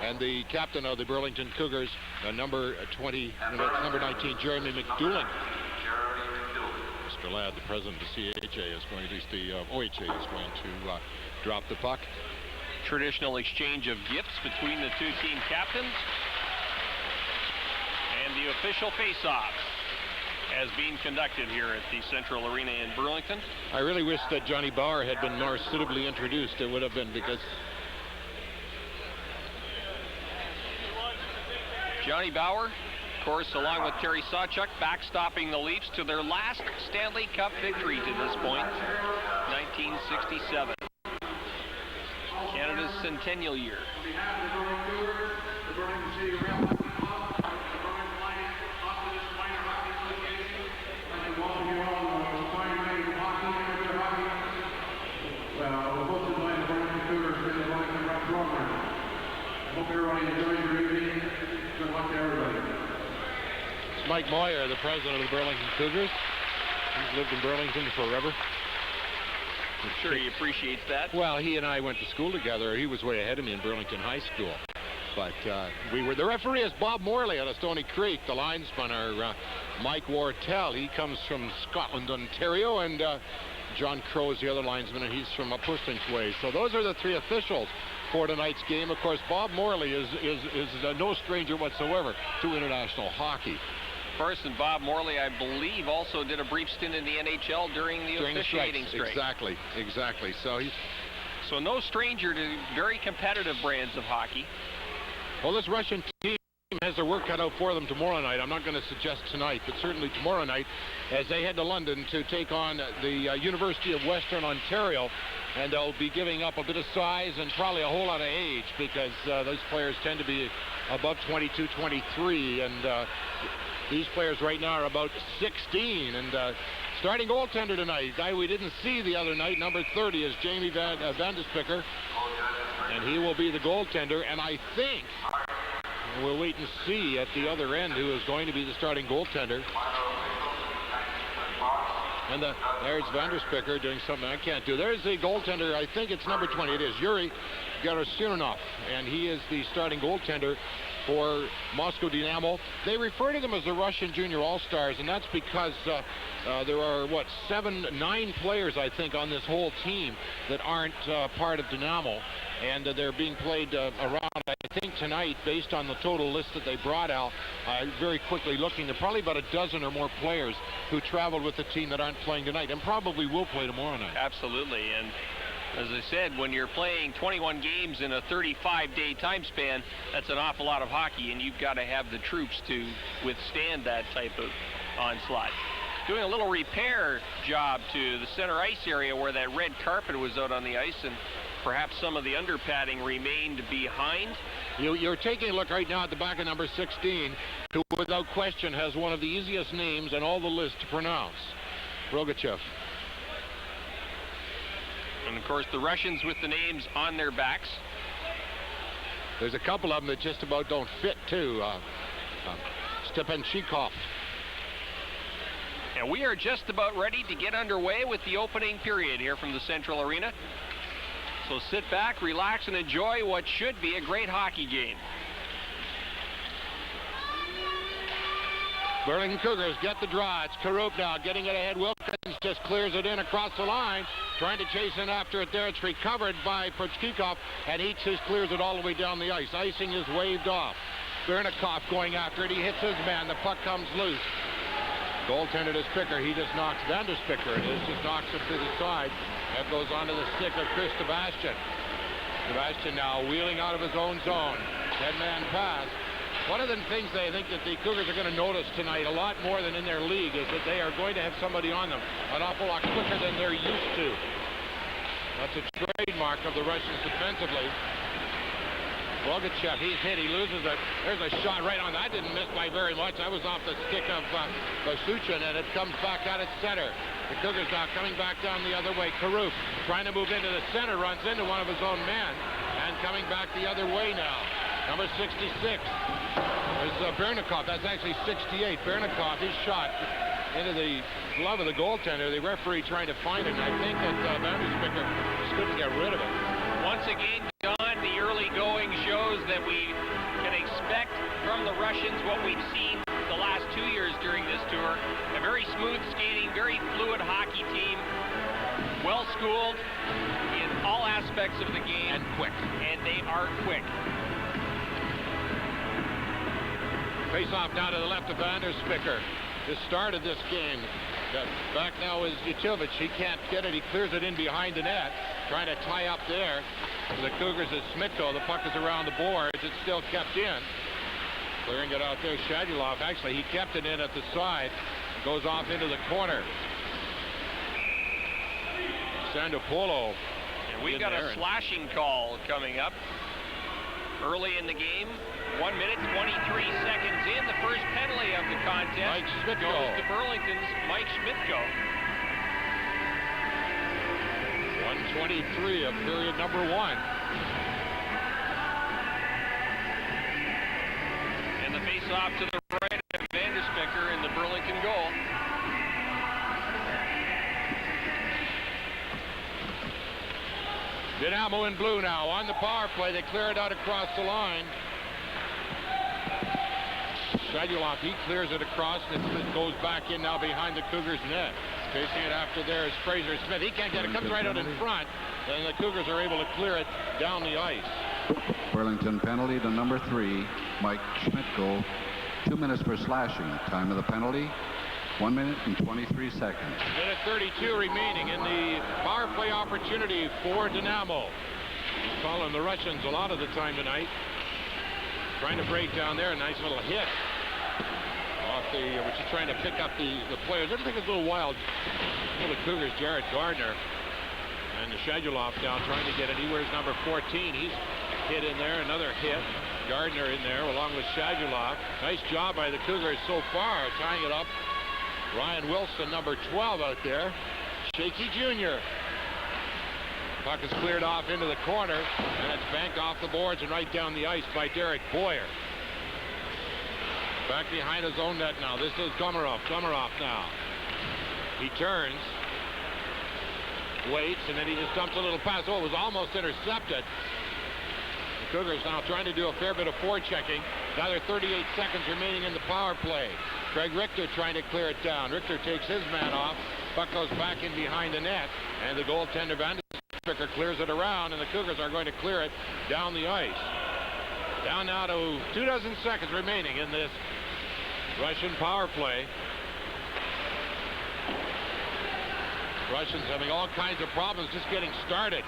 And the captain of the Burlington Cougars, number 19, Jeremy McDouling. Mr. Ladd, the president of the CHA, is going to, the OHA is going to drop the puck. Traditional exchange of gifts between the two team captains. And the official face-off as being conducted here at the Central Arena in Burlington. I really wish that Johnny Bauer had been more suitably introduced. It would have been, because Johnny Bauer, of course, along with Terry Sawchuk, backstopping the Leafs to their last Stanley Cup victory to this point, 1967. Canada's centennial year. It's Mike Moyer, the president of the Burlington Cougars. He's lived in Burlington forever. I'm sure he appreciates that. Well, he and I went to school together. He was way ahead of me in Burlington High School. But we were, the referee is Bob Morley out of Stony Creek. The linesmen are Mike Wartell. He comes from Scotland, Ontario, and John Crow is the other linesman, and he's from Pustin's Way. So those are the three officials for tonight's game. Of course, Bob Morley is no stranger whatsoever to international hockey. First, and Bob Morley, I believe, also did a brief stint in the NHL during the officiating strike. Exactly. So no stranger to very competitive brands of hockey. Well, this Russian team has their work cut out for them tomorrow night. I'm not going to suggest tonight, but certainly tomorrow night, as they head to London to take on the University of Western Ontario. And they'll be giving up a bit of size and probably a whole lot of age, because those players tend to be above 22, 23, and these players right now are about 16. And starting goaltender tonight, guy we didn't see the other night, number 30, is Jamie Van de Spicker, and he will be the goaltender. And I think we'll wait and see at the other end who is going to be the starting goaltender. And there's Van der Spicker doing something I can't do. There's the goaltender. I think it's number 20. It is Yuri Gerasimov, and he is the starting goaltender for Moscow Dynamo. They refer to them as the Russian Junior All-Stars, and that's because there are, 9 players, I think, on this whole team that aren't part of Dynamo. And they're being played around, I think, tonight, based on the total list that they brought out, very quickly looking. There are probably about a dozen or more players who traveled with the team that aren't playing tonight and probably will play tomorrow night. Absolutely. And as I said, when you're playing 21 games in a 35-day time span, that's an awful lot of hockey, and you've got to have the troops to withstand that type of onslaught. Doing a little repair job to the center ice area where that red carpet was out on the ice, and perhaps some of the under padding remained behind. You're taking a look right now at the back of number 16, who without question has one of the easiest names in all the list to pronounce, Rogachev. And of course the Russians with the names on their backs. There's a couple of them that just about don't fit too. Stepanchikov. And we are just about ready to get underway with the opening period here from the Central Arena. So sit back, relax, and enjoy what should be a great hockey game. Burlington Cougars get the draw. It's Karup now getting it ahead. Wilkins just clears it in across the line. Trying to chase in after it there. It's recovered by Prochkikov, and he just clears it all the way down the ice. Icing is waved off. Bernikov going after it. He hits his man. The puck comes loose. Goaltender to Spicker. He just knocks Van der Spicker. It is just knocks it to the side. That goes onto the stick of Chris Sebastian. Sebastian now wheeling out of his own zone. 10-man pass. One of the things they think that the Cougars are going to notice tonight, a lot more than in their league, is that they are going to have somebody on them an awful lot quicker than they're used to. That's a trademark of the Russians defensively. Rogachev, he's hit, he loses it. There's a shot right on. That didn't miss by very much. That was off the stick of Basuchin, and it comes back out at center. The Cougars now coming back down the other way. Karup trying to move into the center, runs into one of his own men, and coming back the other way now. Number 66 is Bernikov. That's actually 68. Bernikov, his shot into the glove of the goaltender. The referee trying to find it, and I think that Van der Spicker just couldn't get rid of it. Once again, John, the early going shows that that we can expect from the Russians what we've seen the last 2 years during this tour. A very smooth skating, very fluid hockey team, well-schooled in all aspects of the game. And quick. And they are quick. Face off now to the left of Vanderspicker. The start of this game. Back now is Yatovich. He can't get it. He clears it in behind the net. Trying to tie up there. For the Cougars is Smitko. The puck is around the boards. It's still kept in. Clearing it out there. Shadulov. Actually, he kept it in at the side. Goes off into the corner. Sandopolo. And we've got a slashing call coming up early in the game. 1 minute, 23 seconds in. The first penalty of the contest Mike Schmidtko goes to Burlington's Mike Schmidtko. 1:23 of period number 1. And the face-off to the right of Vanderspicker in the Burlington goal. Dynamo in blue now on the power play. They clear it out across the line. Shadulov, he clears it across, and it goes back in now behind the Cougars net. Chasing it after there is Fraser Smith. He can't get it. Comes right out in front, and the Cougars are able to clear it down the ice. Burlington penalty to number 3, Mike Schmidtko. 2 minutes for slashing. Time of the penalty, 1 minute and 23 seconds. Minute 32 remaining in the power play opportunity for Dynamo. Calling the Russians a lot of the time tonight. Trying to break down there. A nice little hit. Off the, which is trying to pick up the players. Everything is a little wild. The Cougars, Jared Gardner. And Shadulov now trying to get it. He wears number 14. He's hit in there. Another hit. Gardner in there along with Shadulov. Nice job by the Cougars so far, tying it up. Ryan Wilson, number 12 out there. Shaky Jr. Puck is cleared off into the corner, and it's banked off the boards and right down the ice by Derek Boyer. Back behind his own net now. This is Gomarov. Gomarov now. He turns. Waits, and then he just dumps a little pass. Oh, it was almost intercepted. The Cougars now trying to do a fair bit of forechecking. Another 38 seconds remaining in the power play. Craig Richter trying to clear it down. Richter takes his man off. Puck goes back in behind the net, and the goaltender Vanderspicker clears it around, and the Cougars are going to clear it down the ice. Down now to 24 seconds remaining in this Russian power play. Russians having all kinds of problems just getting started.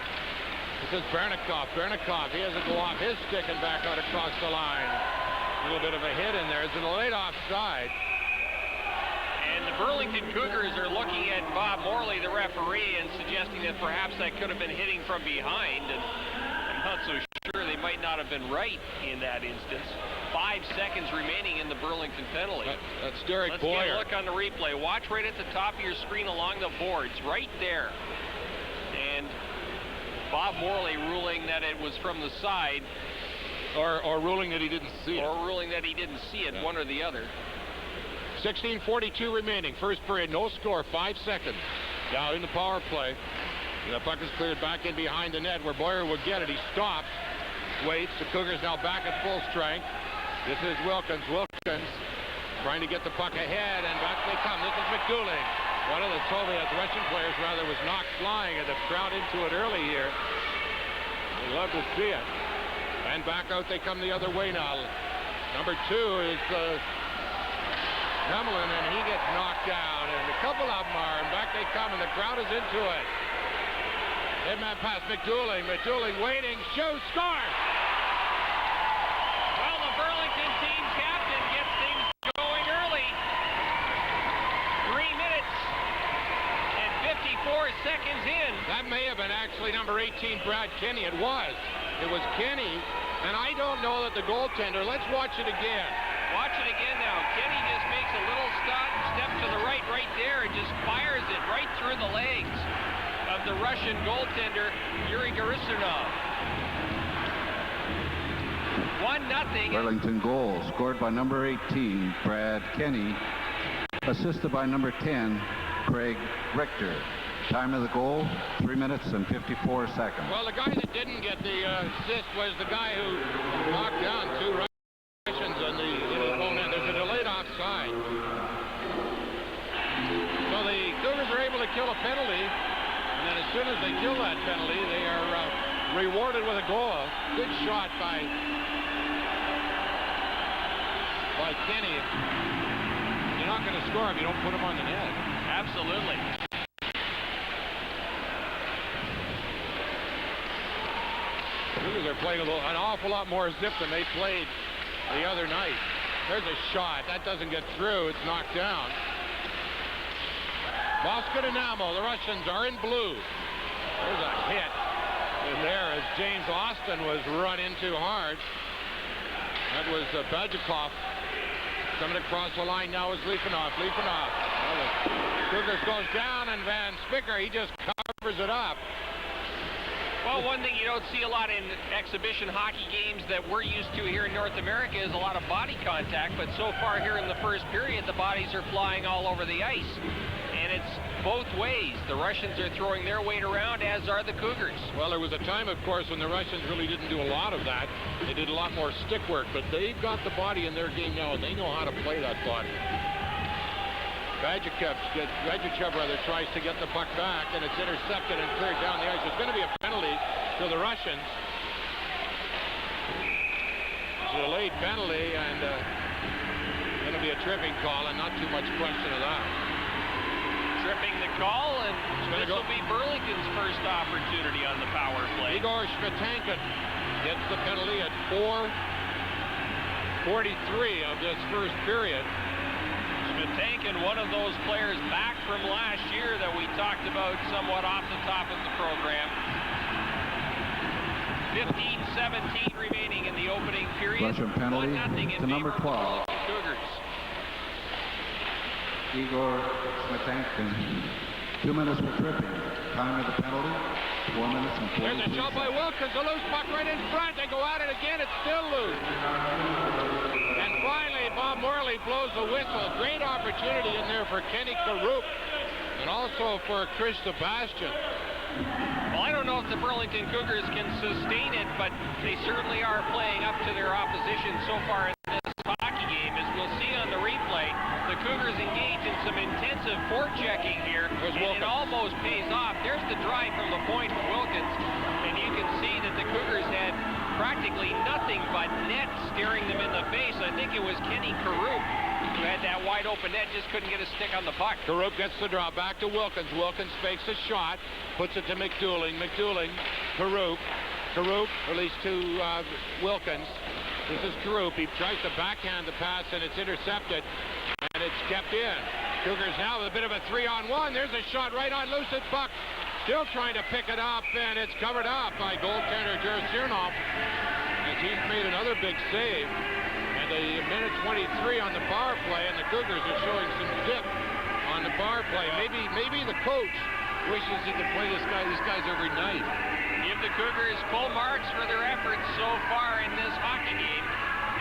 This is Bernikov. Bernikov, he has to go off his stick and back out across the line. A little bit of a hit in there. It's a late offside. And the Burlington Cougars are looking at Bob Morley, the referee, and suggesting that perhaps that could have been hitting from behind. And I'm not so sure. They might not have been right in that instance. 5 seconds remaining in the Burlington penalty. That's Derek Boyer. Let's get a look on the replay. Watch right at the top of your screen along the boards, right there. And Bob Morley ruling that it was from the side. Or ruling that he didn't see it. Or ruling that he didn't see it, one or the other. 16:42 remaining. First period, no score, 5 seconds. Now in the power play. The puck is cleared back in behind the net where Boyer would get it. He stops, waits. The Cougars now back at full strength. This is Wilkins. Wilkins trying to get the puck ahead, and back they come. This is McDouling. One of the Soviet Russian players, rather, was knocked flying, and the crowd into it early here. We'd love to see it. And back out they come the other way now. Number 2 is Hamlin, and he gets knocked down, and a couple of them are, and back they come, and the crowd is into it. Headman pass, McDouling. McDouling waiting, shoots, scores! Well, the Burlington team captain gets things going early. 3 minutes and 54 seconds in. That may have been actually number 18, Brad Kenny. It was. It was Kenny, and I don't know that the goaltender. Let's watch it again. Watch it again now. Kenny just makes a little step to the right there, and just fires it right through the legs of the Russian goaltender, Yuri Garisunov. 1-0. Burlington goal scored by number 18, Brad Kenny. Assisted by number 10, Craig Richter. Time of the goal, 3 minutes and 54 seconds. Well, the guy that didn't get the assist was the guy who knocked down 2 Russians on the own end. There's a delayed offside. So the Cougars are able to kill a penalty, and then as soon as they kill that penalty, they are rewarded with a goal. Good shot by Kenny. You're not going to score if you don't put him on the net. Absolutely. Cougars are playing an awful lot more zip than they played the other night. There's a shot. That doesn't get through. It's knocked down. Moscow Dynamo. The Russians are in blue. There's a hit in there as James Austin was run into hard. That was Badjakov. Coming across the line now is Leifanoff. Well, the Cougars goes down, and Van Spicker, he just covers it up. Well, one thing you don't see a lot in exhibition hockey games that we're used to here in North America is a lot of body contact, but so far here in the first period, the bodies are flying all over the ice. And it's both ways. The Russians are throwing their weight around, as are the Cougars. Well, there was a time, of course, when the Russians really didn't do a lot of that. They did a lot more stick work, but they've got the body in their game now, and they know how to play that body. Badjachev tries to get the puck back, and it's intercepted and cleared down the ice. It's going to be a penalty to the Russians. It's a delayed penalty, and going to be a tripping call, and not too much question of that. Tripping the call, and this will be Burlington's first opportunity on the power play. Igor Schmetankin gets the penalty at 4:43 of this first period. Schmetankin, one of those players back from last year that we talked about somewhat off the top of the program. 15-17 remaining in the opening period. Russian penalty to number 12. Cougars. Igor Schmetankin, 2 minutes for tripping. Time of the penalty, 4 minutes and 42 There's a shot by Wilkins, a loose puck right in front. They go at it again, it's still loose. And finally, Bob Morley blows the whistle. Great opportunity in there for Kenny Karup, and also for Chris Sebastian. Well, I don't know if the Burlington Cougars can sustain it, but they certainly are playing up to their opposition so far in this hockey game. As we'll see on the replay, the Cougars engage in some intensive forechecking here, and it almost pays off. There's the drive from the point from Wilkins, and you can see that the Cougars had practically nothing but net staring them in the face. I think it was Kenny Karup who had that wide open net, just couldn't get a stick on the puck. Karup gets the draw back to Wilkins. Wilkins fakes a shot, puts it to McDouling. Karup released to Wilkins. This is Karup. He tries to backhand the pass, and it's intercepted, and it's kept in. Cougars now with a bit of a 3-on-1. There's a shot right on loose at puck. Still trying to pick it up, and it's covered up by goaltender Jerusirnov, as he's made another big save. And a minute 23 on the power play, and the Cougars are showing some zip on the power play. Maybe the coach wishes he could play these guys every night. Give the Cougars full marks for their efforts so far in this hockey game.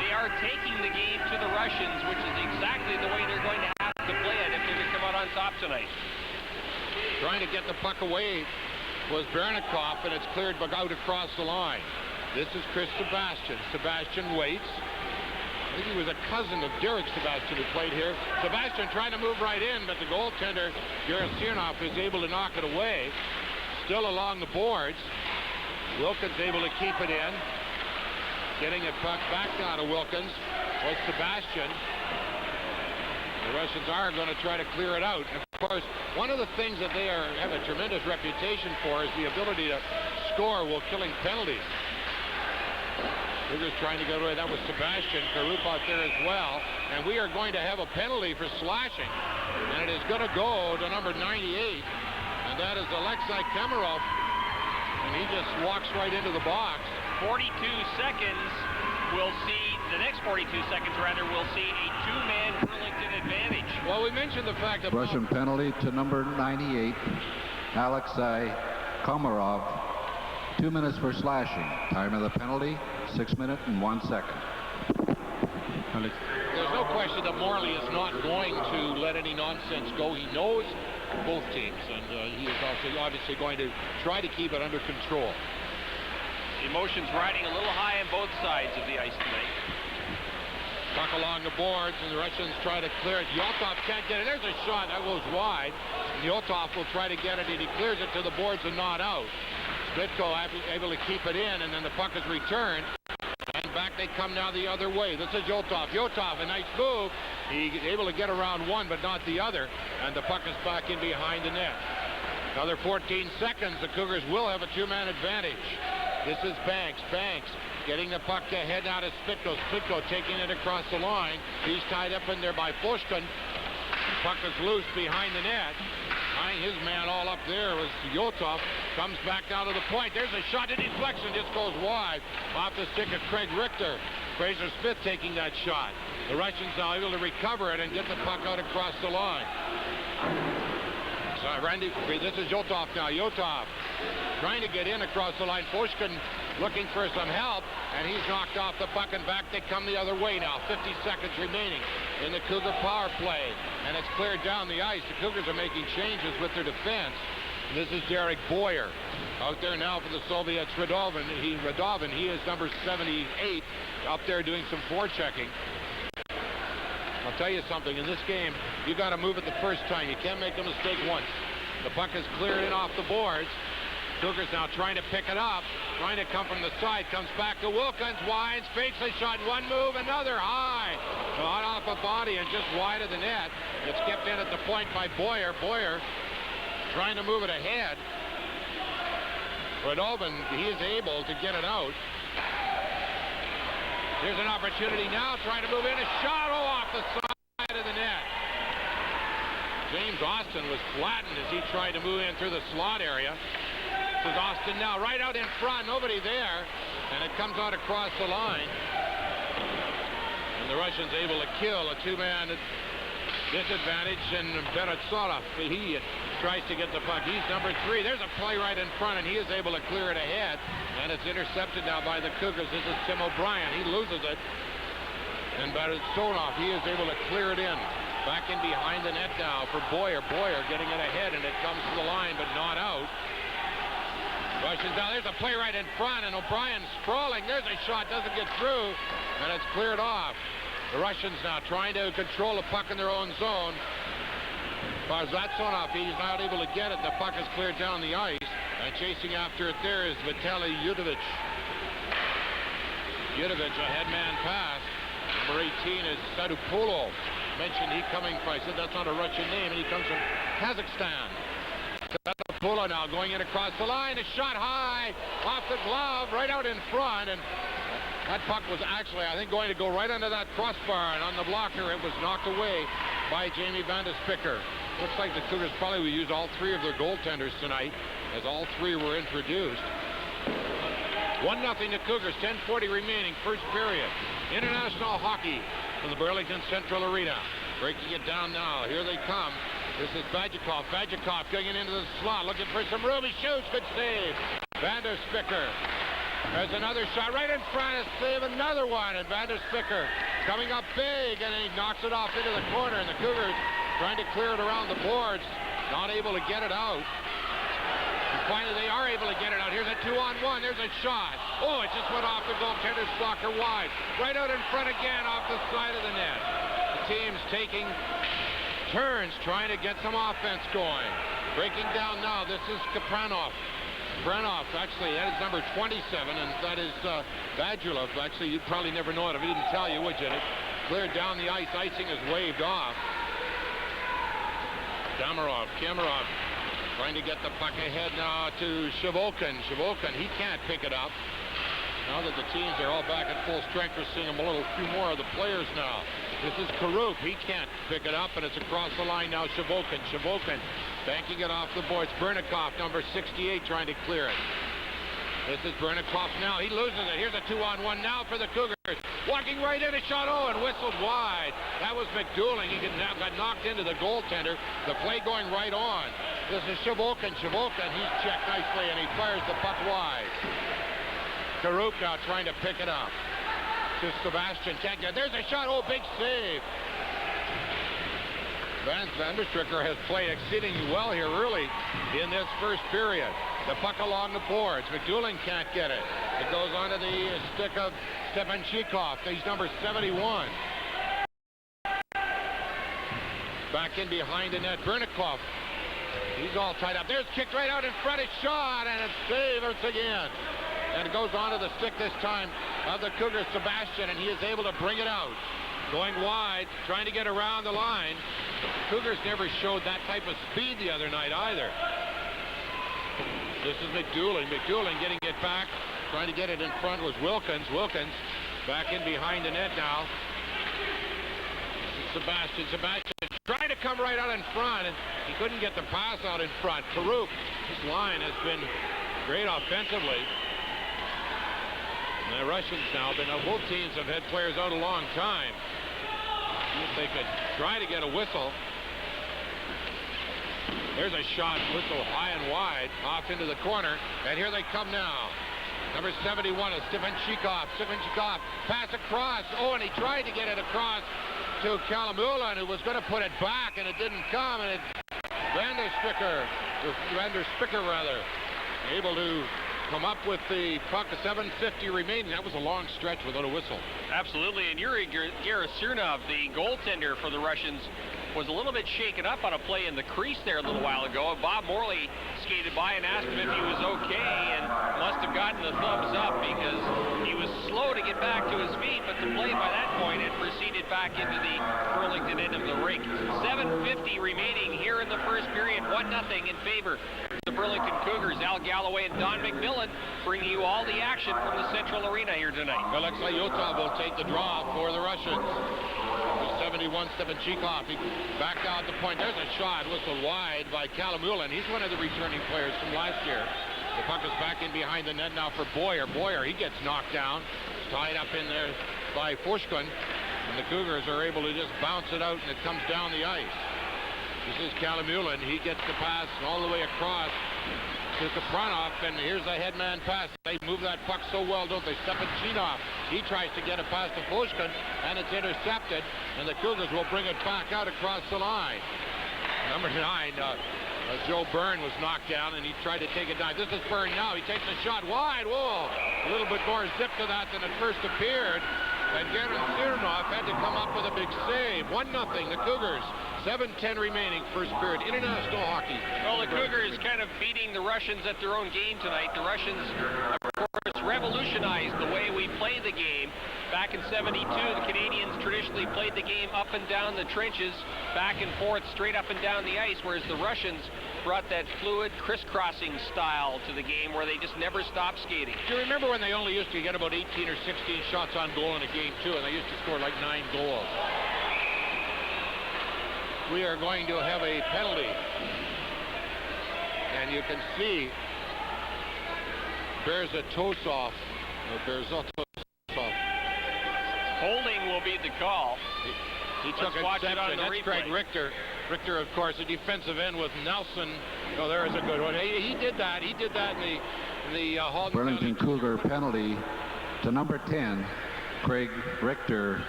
They are taking the game to the Russians, which is exactly the way they're going to have to play it if they're going to come out on top tonight. Trying to get the puck away was Bernikov, and it's cleared out across the line. This is Chris Sebastian. Sebastian waits. I think he was a cousin of Derek Sebastian who played here. Sebastian trying to move right in, but the goaltender, Jerusirnov, is able to knock it away. Still along the boards. Wilkins able to keep it in. Getting a puck back now to Wilkins was Sebastian. The Russians are going to try to clear it out. Of course, one of the things that they have a tremendous reputation for is the ability to score while killing penalties. Cougars trying to get away. That was Sebastian. Karup out there as well. And we are going to have a penalty for slashing. And it is going to go to number 98. And that is Alexei Kemerov. And he just walks right into the box. 42 seconds. We'll see, the next 42 seconds rather, we'll see a two-man Burlington advantage. Well, we mentioned the fact that Russian penalty to number 98, Alexei Komarov. 2 minutes for slashing. Time of the penalty, 6 minutes and 1 second. There's no question that Morley is not going to let any nonsense go. He knows both teams, and he is also obviously going to try to keep it under control. Emotions riding a little high on both sides of the ice tonight. Puck along the boards, and the Russians try to clear it. Yotov can't get it. There's a shot that goes wide. Yotov will try to get it, and he clears it to the boards and not out. Splitko able to keep it in, and then the puck is returned. And back they come now the other way. This is Yotov. Yotov, a nice move. He's able to get around one, but not the other. And the puck is back in behind the net. Another 14 seconds. The Cougars will have a two-man advantage. This is Banks. Banks getting the puck ahead now to Splitko. Splitko taking it across the line. He's tied up in there by Pushkin. Puck is loose behind the net. Tying his man all up there was Yotov. Comes back down to the point. There's a shot. The deflection just goes wide. Off the stick of Craig Richter. Fraser Smith taking that shot. The Russians now able to recover it and get the puck out across the line. So Randy, this is Yotov now. Yotov trying to get in across the line. Pushkin looking for some help, and he's knocked off the puck, and back they come the other way now. 50 seconds remaining in the Cougar power play, and it's cleared down the ice. The Cougars are making changes with their defense. This is Derek Boyer out there now for the Soviets. Radovin, he is number 78 up there doing some forechecking. I'll tell you something, in this game, you got to move it the first time. You can't make a mistake once. The puck is cleared in off the boards. Cougars now trying to pick it up, trying to come from the side, comes back to Wilkins, winds, fakes a shot, one move, another high. Not off a body and just wide of the net. It's kept in at the point by Boyer. Boyer trying to move it ahead. Radovin, he is able to get it out. Here's an opportunity now, trying to move in, a shot off the side of the net. James Austin was flattened as he tried to move in through the slot area. This is Austin now, right out in front, nobody there, and it comes out across the line. And the Russians able to kill a two-man disadvantage, and Beretsarov, he tries to get the puck. He's number 3. There's a play right in front, and he is able to clear it ahead, and it's intercepted now by the Cougars. This is Tim O'Brien. He loses it, and Beretsarov, he is able to clear it in. Back in behind the net now for Boyer. Boyer getting it ahead, and it comes to the line, but not out. Russians now, there's a play right in front, and O'Brien sprawling. There's a shot, doesn't get through, and it's cleared off. The Russians now trying to control the puck in their own zone. Barzatsunov, he's not able to get it. The puck is cleared down the ice, and chasing after it there is Vitaly Yudovich. Yudovich, a headman pass. Number 18 is Sadupulo. Mentioned he coming from, I said that's not a Russian name, and he comes from Kazakhstan. Sadupulo now going in across the line. A shot high off the glove, right out in front, and that puck was actually, I think, going to go right under that crossbar, and on the blocker it was knocked away by Jamie Van de Spicker. Looks like the Cougars probably will use all 3 of their goaltenders tonight, as all 3 were introduced. 1-0 to Cougars, 10:40 remaining, first period. International hockey from the Burlington Central Arena. Breaking it down now. Here they come. This is Badjakov. Badjakov going into the slot, looking for some room. He shoots. Good save. Van der Spicker. There's another shot right in front. Save another one. And Van der Spicker coming up big, and he knocks it off into the corner. And the Cougars trying to clear it around the boards. Not able to get it out. And finally, they are able to get it out. Here's a 2-on-1. There's a shot. Oh, it just went off the goaltender's blocker wide. Right out in front again off the side of the net. The team's taking turns trying to get some offense going. Breaking down now. This is Kapranov. Kapranov, actually, that is number 27, and that is Badulov. Actually, you'd probably never know it if he didn't tell you, would you? It cleared down the ice. Icing is waved off. Kamarov trying to get the puck ahead now to Shivokin. Shivokin, he can't pick it up. Now that the teams are all back at full strength, we're seeing a few more of the players now. This is Karuk. He can't pick it up, and it's across the line now. Shivokin. Shivokin banking it off the boards. Bernikov, number 68, trying to clear it. This is Bernikov now. He loses it. Here's a 2-on-1 now for the Cougars. Walking right in, a shot, and whistled wide. That was McDouling. He got knocked into the goaltender. The play going right on. This is Shivokin. Shivokin, he's checked nicely, and he fires the puck wide. Karuk now trying to pick it up. To Sebastian, can't get. There's a shot. Oh, big save. Van der Stricker has played exceedingly well here early in this first period. The puck along the boards. McDoulan can't get it. It goes onto the stick of Stefan Chikov. He's number 71. Back in behind the net, Bernikov. He's all tied up. There's kicked right out in front. It's shot, and it's saved once again. And it goes onto the stick this time of the Cougars, Sebastian, and he is able to bring it out. Going wide, trying to get around the line. Cougars never showed that type of speed the other night either. This is McDoulan. McDoulan getting it back. Trying to get it in front was Wilkins. Wilkins back in behind the net now. Sebastian. Sebastian trying to come right out in front, and he couldn't get the pass out in front. Karuk, this line has been great offensively. And the Russians now, both teams have had players out a long time. See if they could try to get a whistle. There's a shot, whistle high and wide, off into the corner, and here they come now. Number 71 is Stefan Chikov. Stefan Chikov, pass across. Oh, and he tried to get it across to Kalamula, who was going to put it back, and it didn't come, and Van der Spicker, able to come up with the puck. 7:50 remaining. That was a long stretch without a whistle. Absolutely, and Yuri Gerasurnov, the goaltender for the Russians, was a little bit shaken up on a play in the crease there a little while ago. Bob Morley skated by and asked him if he was okay, and must have gotten the thumbs up because he was slow to get back to his feet, but the play by that point had proceeded back into the Burlington end of the rink. 7:50 remaining here in the first period. 1-0 in favor of the Burlington Cougars. Al Galloway and Don McMillan bringing you all the action from the Central Arena here tonight. Alexei Yotov will take the draw for the Russians. 71, Stefan Chikov. He backed out the point. There's a shot whistled wide by Kalamula. He's one of the returning players from last year. The puck is back in behind the net now for Boyer. Boyer, he gets knocked down. Tied up in there by Fushkin. And the Cougars are able to just bounce it out, and it comes down the ice. This is Kalamula, and he gets the pass all the way across to Kapranov, and here's a headman pass. They move that puck so well, don't they? Stepanchinov, he tries to get a pass to Fushkin, and it's intercepted, and the Cougars will bring it back out across the line. Number 9, Joe Byrne was knocked down, and he tried to take it down. This is Byrne now. He takes a shot wide. Whoa! A little bit more zip to that than it first appeared. And Garen Sirnov had to come up with a big save. 1-0, the Cougars. 7:10 remaining, first period. International hockey. Well, the Cougars kind of beating the Russians at their own game tonight. The Russians, of course, revolutionized the way we play the game. Back in 72, the Canadians traditionally played the game up and down the trenches, back and forth, straight up and down the ice, whereas the Russians brought that fluid, crisscrossing style to the game where they just never stopped skating. Do you remember when they only used to get about 18 or 16 shots on goal in a game, too, and they used to score like 9 goals? We are going to have a penalty. And you can see Berzatosov. Holding will be the call. He took exception. That's replay. Craig Richter. Richter, of course, a defensive end with Nelson. Oh, there is a good one. He did that. He did that in the Halton Burlington Cougar penalty to number 10, Craig Richter.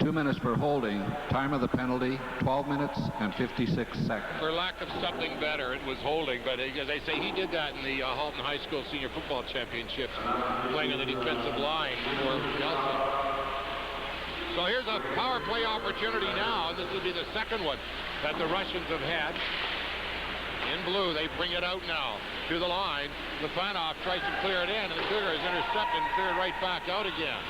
2 minutes for holding. Time of the penalty, 12 minutes and 56 seconds. For lack of something better, it was holding. But as I say, he did that in the Halton High School Senior Football Championships, playing on the defensive line for Nelson. So here's a power play opportunity now. This will be the second one that the Russians have had. In blue, they bring it out now to the line. Lifanov tries to clear it in, and the Cougars intercept and clear it right back out again.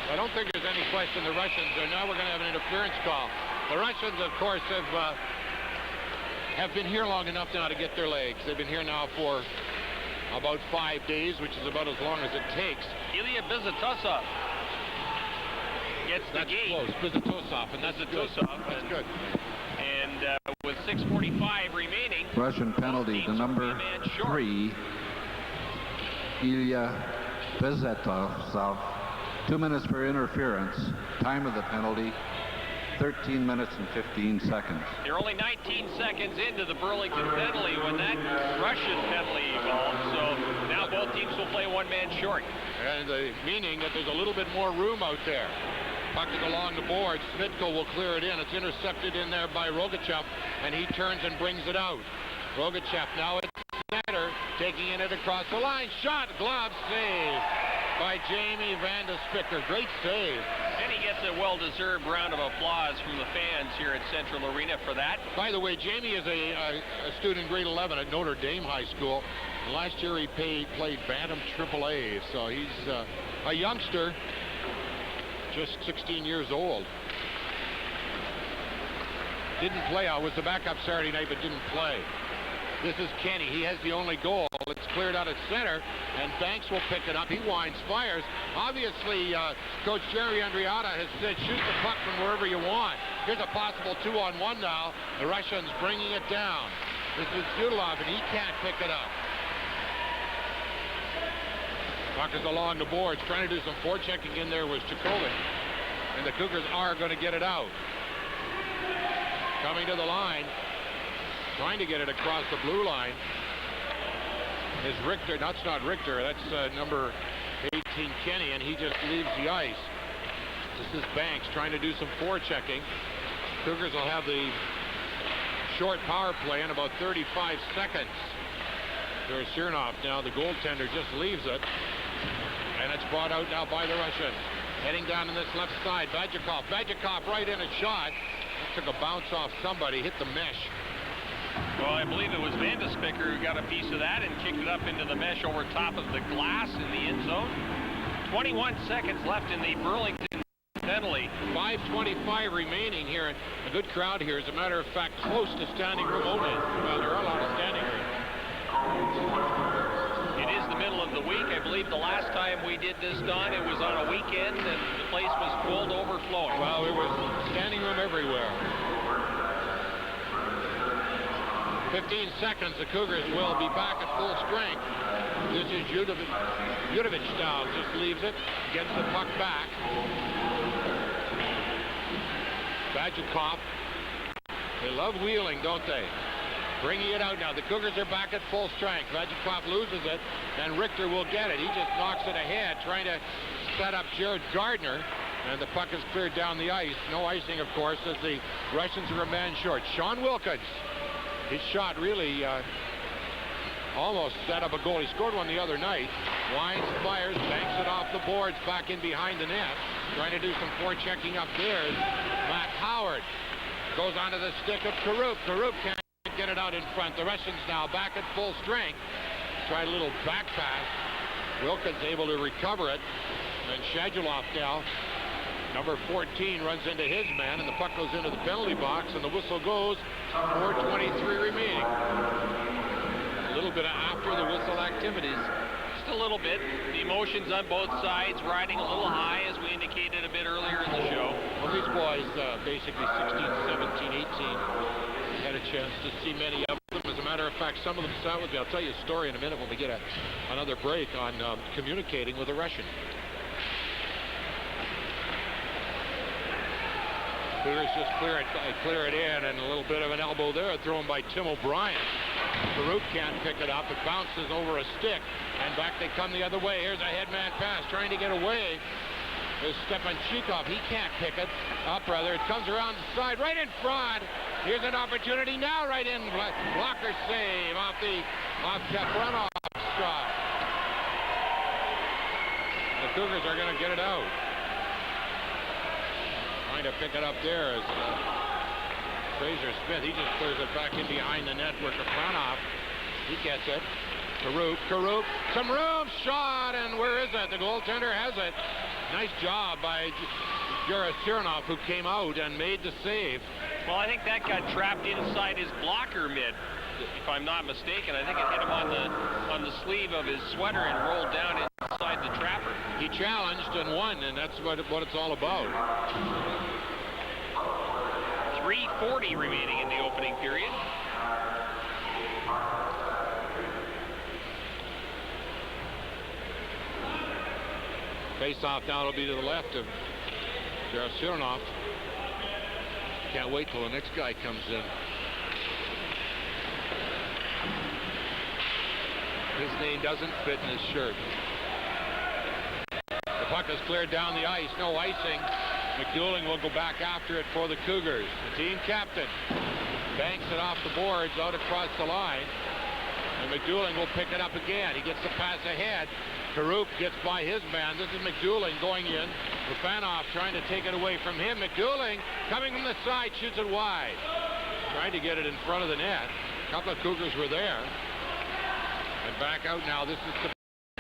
I don't think there's any question the Russians are. Now we're going to have an interference call. The Russians, of course, have been here long enough now to get their legs. They've been here now for about 5 days, which is about as long as it takes. Ilya Bizatosov gets the game. Close, Bizatosov, and that's good. That's good. And with 6:45 remaining, Russian penalty to number 3, Ilya Bizatosov. 2 minutes for interference. Time of the penalty, 13 minutes and 15 seconds. They're only 19 seconds into the Burlington penalty when that Russian penalty evolved. So now both teams will play one man short. And meaning that there's a little bit more room out there. Puck is along the board. Smitko will clear it in. It's intercepted in there by Rogachev, and he turns and brings it out. Rogachev now at center, taking it across the line. Shot, glove, save by Jamie Van de Spicker. Great save. And he gets a well-deserved round of applause from the fans here at Central Arena for that. By the way, Jamie is a student in grade 11 at Notre Dame High School. Last year he played Bantam AAA, so he's a youngster, just 16 years old. Didn't play. I was the backup Saturday night, but didn't play. This is Kenny. He has the only goal. It's cleared out at center, and Banks will pick it up. He winds, fires. Obviously, Coach Jerry Andriata has said, shoot the puck from wherever you want. Here's a possible 2-on-1 now. The Russians bringing it down. This is Yudilov, and he can't pick it up. Puck is along the boards. Trying to do some forechecking in there was Chikovic, and the Cougars are going to get it out. Coming to the line. Trying to get it across the blue line is Richter. That's not Richter. That's number 18, Kenny, and he just leaves the ice. This is Banks trying to do some forechecking. Cougars will have the short power play in about 35 seconds. There's Smirnov now. The goaltender just leaves it, and it's brought out now by the Russians. Heading down on this left side, Badjakov. Badjakov right in a shot. That took a bounce off somebody, hit the mesh. Well, I believe it was Van de Spicker who got a piece of that and kicked it up into the mesh over top of the glass in the end zone. 21 seconds left in the Burlington penalty. 5:25 remaining here. A good crowd here. As a matter of fact, close to standing room only. Well, there are a lot of standing room. It is the middle of the week. I believe the last time we did this, Don, it was on a weekend and the place was full to overflowing. Well, there was standing room everywhere. 15 seconds, the Cougars will be back at full strength. This is Yudovich now, just leaves it, gets the puck back. Badjakov, they love wheeling, don't they? Bringing it out now. The Cougars are back at full strength. Badjakov loses it, and Richter will get it. He just knocks it ahead, trying to set up Jared Gardner, and the puck is cleared down the ice. No icing, of course, as the Russians are a man short. Sean Wilkins. His shot really almost set up a goal. He scored one the other night. Winds, fires, banks it off the boards, back in behind the net. Trying to do some forechecking up there. Matt Howard goes onto the stick of Karup. Karup can't get it out in front. The Russians now back at full strength. Try a little back pass. Wilkins able to recover it. And Shadulov now, number 14, runs into his man, and the puck goes into the penalty box, and the whistle goes. 4:23 remaining. A little bit of after the whistle activities. Just a little bit. The emotions on both sides riding a little high, as we indicated a bit earlier in the show. Well, these boys, basically 16, 17, 18, had a chance to see many of them. As a matter of fact, some of them sat with me. I'll tell you a story in a minute when we get another break on communicating with a Russian. Cougars just clear it in, and a little bit of an elbow there thrown by Tim O'Brien. Baruch can't pick it up. It bounces over a stick, and back they come the other way. Here's a headman pass trying to get away. There's Stepan Chikov. He can't pick it up, rather. It comes around the side, right in front. Here's an opportunity now, right in. Blocker save off Kapranov's shot. The Cougars are going to get it out. Trying to pick it up there is Fraser Smith. He just clears it back in behind the net where Kapranov. He gets it. Karup, some room, shot, and where is it? The goaltender has it. Nice job by Jared Smirnov, who came out and made the save. Well, I think that got trapped inside his blocker mid, if I'm not mistaken. I think it hit him on the sleeve of his sweater and rolled down inside the trapper. He challenged and won, and that's what it's all about. 3:40 remaining in the opening period. Face-off now will be to the left of Jared Smirnov. Can't wait till the next guy comes in. His name doesn't fit in his shirt. The puck is cleared down the ice. No icing. McDouling will go back after it for the Cougars. The team captain banks it off the boards out across the line. And McDouling will pick it up again. He gets the pass ahead. Karup gets by his man. This is McDouling going in. Rufanoff trying to take it away from him. McDouling coming from the side, shoots it wide. Trying to get it in front of the net. A couple of Cougars were there. And back out now. This is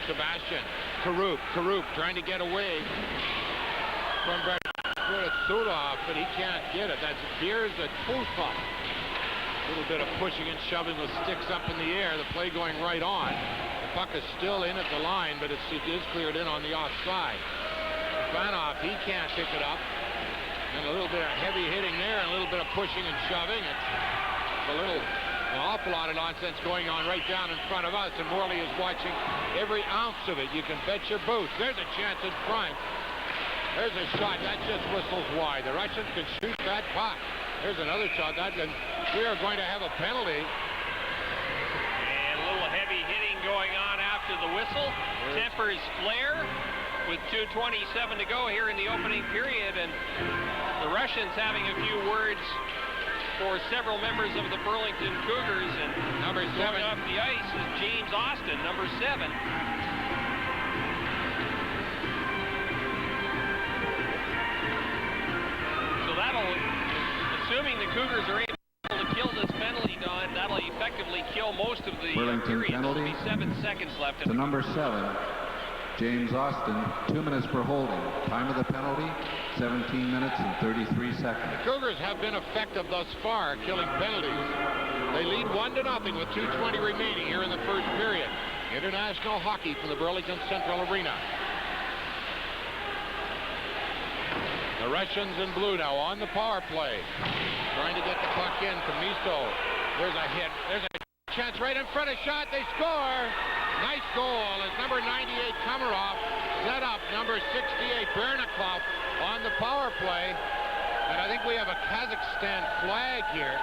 Sebastian. Karup trying to get away from Sudov, but he can't get it. That's Beers at Tulpa. A little bit of pushing and shoving with sticks up in the air. The play going right on. The puck is still in at the line, but it is cleared in on the offside. Rufanoff, he can't pick it up. And a little bit of heavy hitting there, and a little bit of pushing and shoving. It's an awful lot of nonsense going on right down in front of us, and Morley is watching every ounce of it. You can bet your boots. There's a chance in front. There's a shot. That just whistles wide. The Russians can shoot that puck. There's another shot. And we are going to have a penalty. And a little heavy hitting going on after the whistle. Tempers flare with 2:27 to go here in the opening period. And the Russians having a few words for several members of the Burlington Cougars. And number 7 off the ice is James Austin, number 7. So that'll, assuming the Cougars are able to kill this penalty, Don, that'll effectively kill most of the Burlington period. penalty. There'll be 7 seconds left. To number 7, James Austin, 2 minutes for holding. Time of the penalty, 17 minutes and 33 seconds. The Cougars have been effective thus far, killing penalties. They lead 1-0 with 2:20 remaining here in the first period. International hockey from the Burlington Central Arena. The Russians in blue now on the power play. Trying to get the puck in. Camiso. There's a hit. There's a chance right in front of shot. They score. Nice goal as number 98 Komarov set up number 68 Bernikov on the power play. And I think we have a Kazakhstan flag here.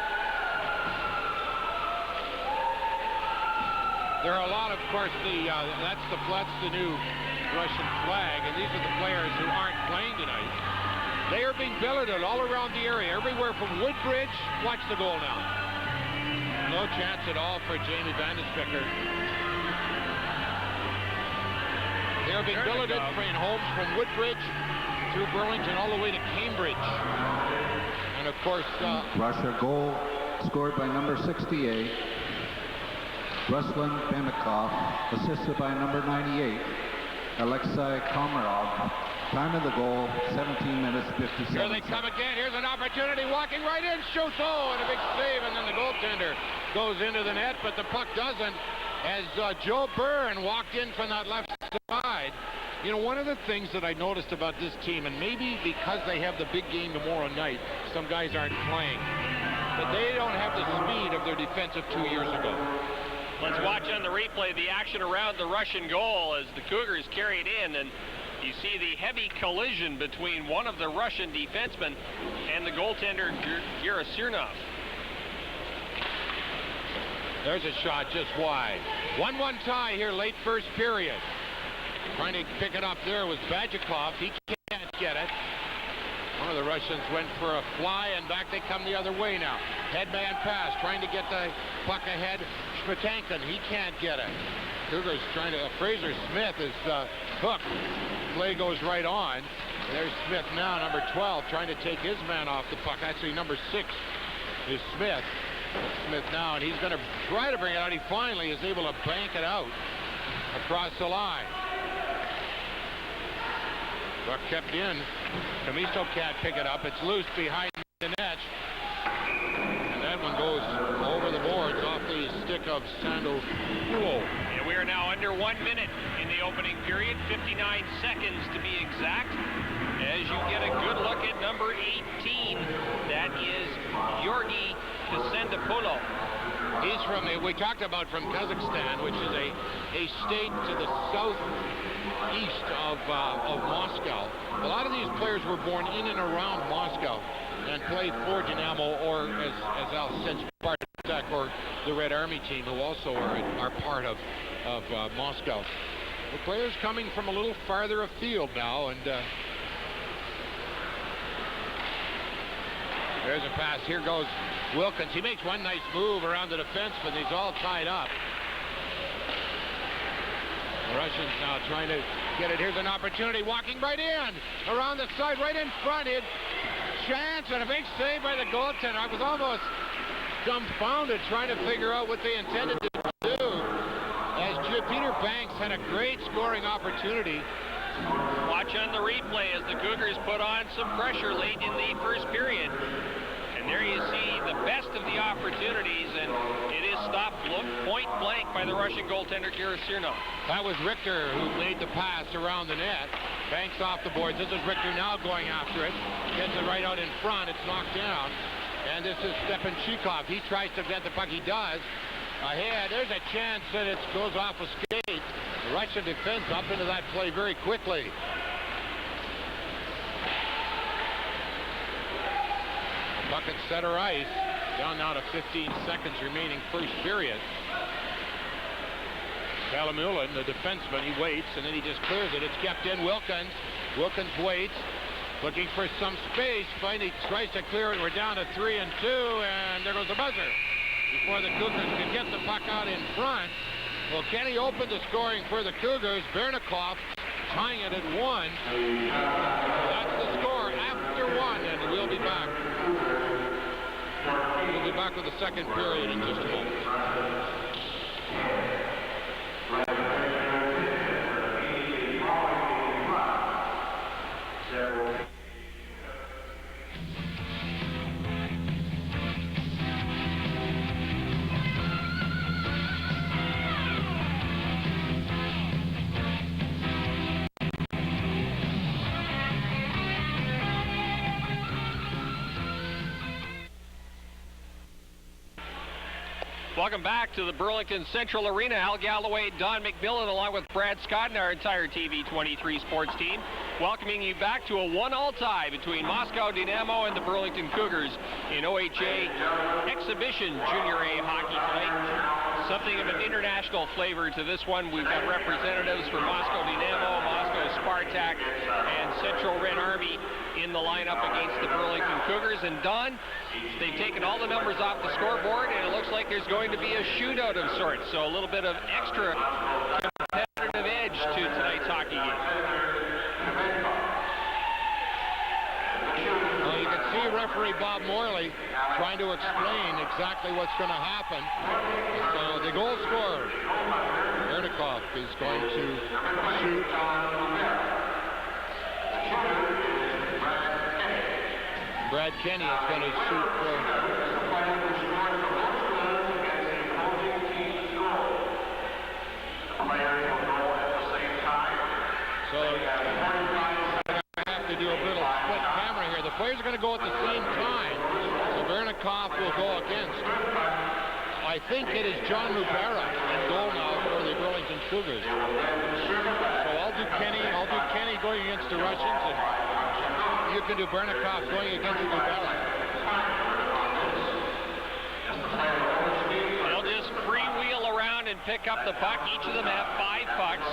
There are a lot, of course, that's the new Russian flag, and these are the players who aren't playing tonight. They are being billeted all around the area, everywhere from Woodbridge. Watch the goal now. No chance at all for Jamie Vandenspicker. They are being billeted in homes from Woodbridge through Burlington all the way to Cambridge. And of course, Russia goal scored by number 68, Ruslan Bemikov, assisted by number 98, Alexei Komarov. Time of the goal, 17 minutes, 57 Here they come again. Here's an opportunity. Walking right in. Shoots. Oh, and a big save. And then the goaltender goes into the net, but the puck doesn't. As Joe Byrne walked in from that left side. You know, one of the things that I noticed about this team, and maybe because they have the big game tomorrow night, some guys aren't playing, but they don't have the speed of their defense of 2 years ago. Let's watch on the replay the action around the Russian goal as the Cougars carry it in, and you see the heavy collision between one of the Russian defensemen and the goaltender Gerasirnov. There's a shot just wide. 1-1 tie here late first period. Trying to pick it up there was Bajikov. He can't get it. One of the Russians went for a fly, and back they come the other way now. Headman pass, trying to get the puck ahead. Schmitankin, he can't get it. Cougars trying to, Fraser Smith is hooked. Play goes right on. There's Smith now, number 12, trying to take his man off the puck. Actually, number 6 is Smith. Smith now, and he's going to try to bring it out. He finally is able to bank it out across the line. Puck kept in. Camiso can't pick it up. It's loose behind the net. And that one goes over the boards off the stick of Sandopulo. And we are now under 1 minute in the opening period, 59 seconds to be exact. As you get a good look at number 18, that is Georgi Kasendapulo. He's from, we talked about from Kazakhstan, which is a state to the southeast of Moscow. A lot of these players were born in and around Moscow and played for Dynamo, or as Al said, Spartak, or the Red Army team, who also are part of Moscow. The players coming from a little farther afield now, and There's a pass. Here goes Wilkins. He makes one nice move around the defense, but he's all tied up. The Russians now trying to get it. Here's an opportunity. Walking right in. Around the side, right in front. It chance and a big save by the goaltender. I was almost dumbfounded trying to figure out what they intended to do. As Peter Banks had a great scoring opportunity. Watch on the replay as the Cougars put on some pressure late in the first period. And there you see the best of the opportunities, and it is stopped point blank by the Russian goaltender, Kirasirno. That was Richter who made the pass around the net. Banks off the boards. This is Richter now going after it. Gets it right out in front. It's knocked down. And this is Stepan Chikov. He tries to get the puck. He does. Ahead. There's a chance that it goes off a skate. The Russian defense up into that play very quickly. Puck at center ice. Down now to 15 seconds remaining first period. Kalamulin, the defenseman, he waits and then he just clears it. It's kept in. Wilkins. Wilkins waits. Looking for some space. Finally tries to clear it. We're down to 3-2, and there goes the buzzer. Before the Cougars can get the puck out in front. Well, Kenny opened the scoring for the Cougars. Bernikov tying it at 1. That's the score after 1, and we'll be back. We'll be back with the second period in just a moment. Welcome back to the Burlington Central Arena. Al Galloway, Don McMillan, along with Brad Scott and our entire TV23 sports team, welcoming you back to a 1-1 tie between Moscow Dynamo and the Burlington Cougars in OHA Exhibition Junior A hockey tonight. Something of an international flavor to this one. We've got representatives from Moscow Dynamo, Moscow Spartak, and Central Red Army in the lineup against the Burlington Cougars. And Don, they've taken all the numbers off the scoreboard, and it looks like there's going to be a shootout of sorts. So a little bit of extra competitive edge to tonight's hockey game. Well, you can see referee Bob Morley trying to explain exactly what's going to happen. So the goal scorer, Bernikov, is going to shoot. Brad Kenny is going to shoot for... So I have to do a little split camera here. The players are going to go at the same time. So Bernikov will go against. I think it is John Rubera in goal now for the Burlington Cougars. So I'll do Kenny going against the Russians, and you can do Bernikov going against Rubera. They'll just freewheel around and pick up the puck. Each of them have 5 pucks,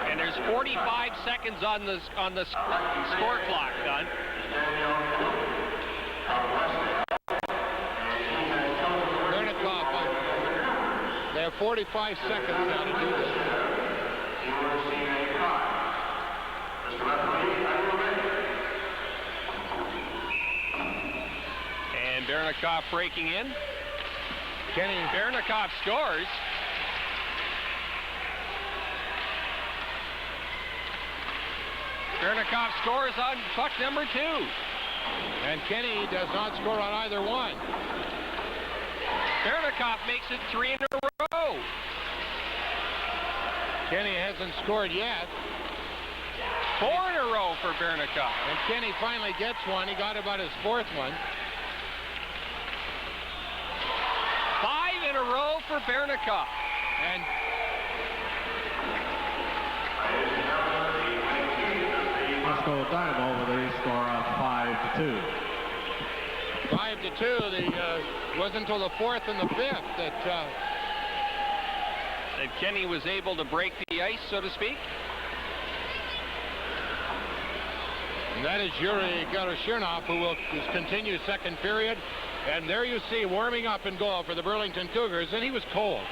and there's 45 seconds on the score clock, Don. Bernikov, they have 45 seconds now to do this. And Bernikov breaking in. Kenny. Bernikov scores. Bernikov scores on puck number 2. And Kenny does not score on either one. Bernikov makes it 3 in a row. Kenny hasn't scored yet. 4 in a row for Bernikov. And Kenny finally gets one. He got about his 4th one. 5 in a row for Bernikov. And Moscow Dynamo with a score of 5-2. 5-2. It wasn't until the 4th and the 5th that Kenny was able to break the ice, so to speak. And that is Yuri Garushirnov, who will continue second period. And there you see, warming up in goal for the Burlington Cougars, and he was cold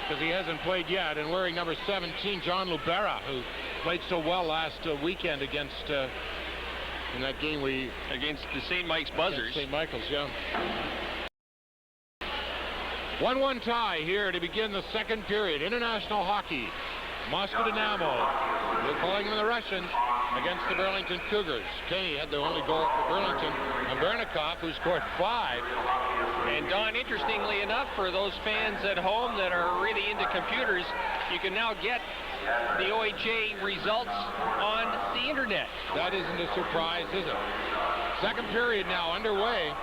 because he hasn't played yet, and wearing number 17, John Lubera, who played so well last weekend against in that game against the St. Mike's Buzzers. St. Michael's, yeah. 1-1 tie here to begin the second period. International hockey. Moscow Dynamo, we're calling them the Russians, against the Burlington Cougars. Kenny had the only goal for Burlington, and Bernikov, who scored 5. And Don, interestingly enough, for those fans at home that are really into computers, you can now get the OHA results on the internet. That isn't a surprise, is it? Second period now underway.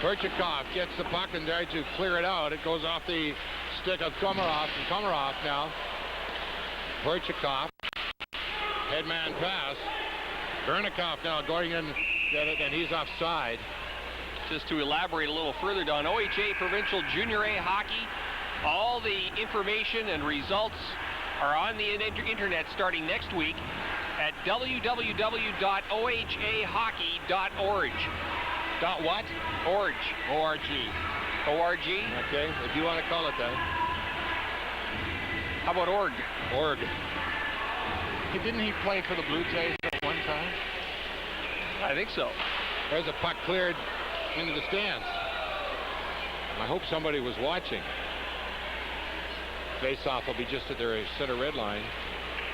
Perchikov gets the puck and tries to clear it out. It goes off the stick of Komarov, and Komarov now. Perchikov, headman pass. Bernikov now going in, get it, and he's offside. Just to elaborate a little further, Don, OHA Provincial Junior A Hockey, all the information and results are on the internet starting next week at www.ohahockey.org. Dot what? Org. O-R-G. O-R-G? Okay, if you want to call it that. How about org? Org. Didn't he play for the Blue Jays at one time? I think so. There's a puck cleared into the stands. I hope somebody was watching. Face-off will be just at their center red line.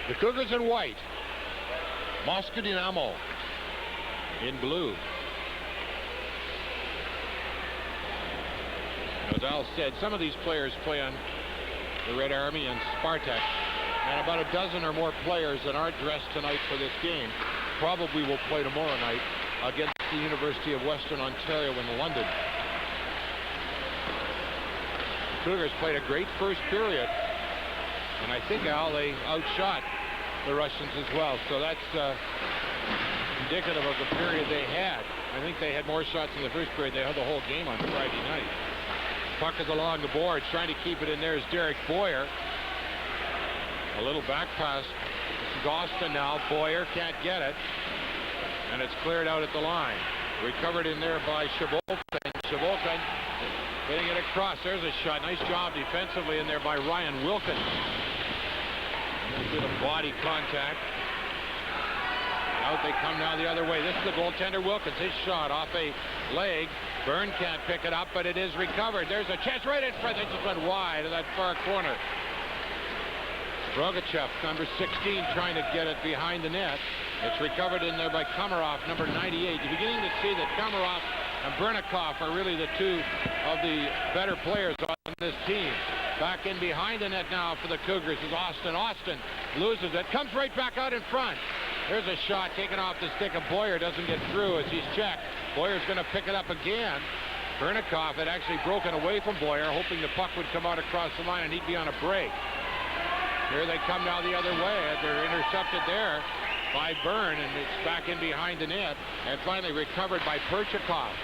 The Cougars in white. Moscow Dynamo in blue. As Al said, some of these players play on the Red Army and Spartak, and about a dozen or more players that aren't dressed tonight for this game probably will play tomorrow night against the University of Western Ontario in London. The Cougars played a great first period, and I think, Al, they outshot the Russians as well, so that's indicative of the period they had. I think they had more shots in the first period. They had the whole game on Friday night. Puck is along the boards, trying to keep it in there is Derek Boyer. A little back pass. This is Austin now. Boyer can't get it, and it's cleared out at the line. Recovered in there by Shavolkin. Shavolkin getting it across. There's a shot. Nice job defensively in there by Ryan Wilkins. A bit of body contact. Out they come now the other way. This is the goaltender Wilkins. His shot off a leg. Byrne can't pick it up, but it is recovered. There's a chance right in front. It just went wide of that far corner. Rogachev, number 16, trying to get it behind the net. It's recovered in there by Komarov, number 98. You're beginning to see that Komarov and Bernikov are really the two of the better players on this team. Back in behind the net now for the Cougars is Austin. Austin loses it. Comes right back out in front. There's a shot taken off the stick of Boyer. Doesn't get through as he's checked. Boyer's going to pick it up again. Bernikov had actually broken away from Boyer, hoping the puck would come out across the line and he'd be on a break. Here they come now the other way. They're intercepted there by Byrne, and it's back in behind the net. And finally recovered by Perchikov.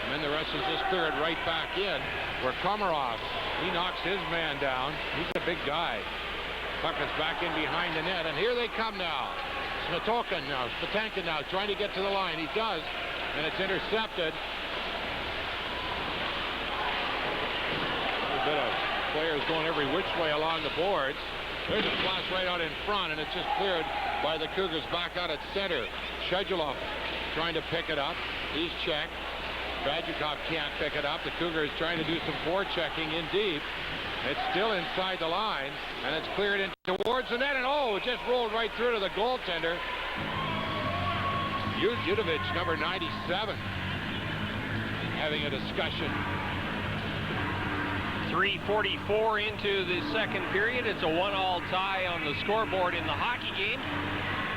And then the Russians just clear it right back in, where Komarov, he knocks his man down. He's a big guy. Puck is back in behind the net, and here they come now. Smatokin now, Spatankin now, trying to get to the line. He does, and it's intercepted. A bit of players going every which way along the boards. There's a flash right out in front, and it's just cleared by the Cougars back out at center. Shedulov trying to pick it up. He's checked. Badjikov can't pick it up. The Cougars trying to do some forechecking in deep. It's still inside the line, and it's cleared in towards the net, and oh, it just rolled right through to the goaltender. Yudovich, number 97, having a discussion. 3:44 into the second period. It's a 1-all tie on the scoreboard in the hockey game.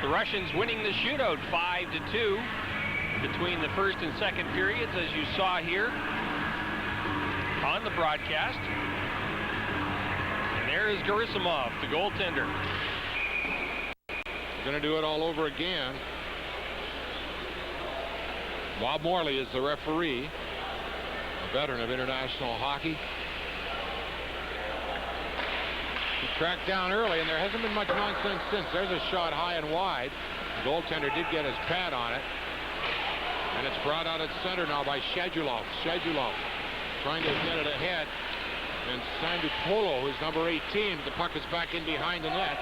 The Russians winning the shootout 5-2 between the first and second periods, as you saw here on the broadcast. And there is Gerasimov, the goaltender. Going to do it all over again. Bob Morley is the referee, a veteran of international hockey. He tracked down early, and there hasn't been much nonsense since. There's a shot high and wide. The goaltender did get his pad on it. And it's brought out at center now by Shadulov. Shadulov trying to get it ahead. And Sandy Polo, who's number 18. The puck is back in behind the net.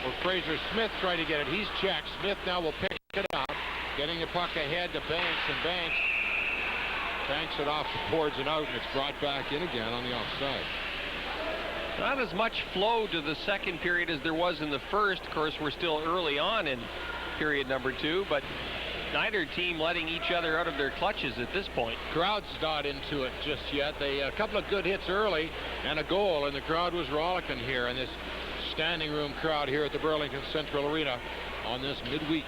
Well, Fraser Smith trying to get it. He's checked. Smith now will pick it up. Getting the puck ahead to Banks, and Banks it off the boards and out, and it's brought back in again on the offside. Not as much flow to the second period as there was in the first. Of course, we're still early on in period number 2, but neither team letting each other out of their clutches at this point. Crowd's not into it just yet. They a couple of good hits early and a goal, and the crowd was rollicking here in this standing room crowd here at the Burlington Central Arena on this midweek.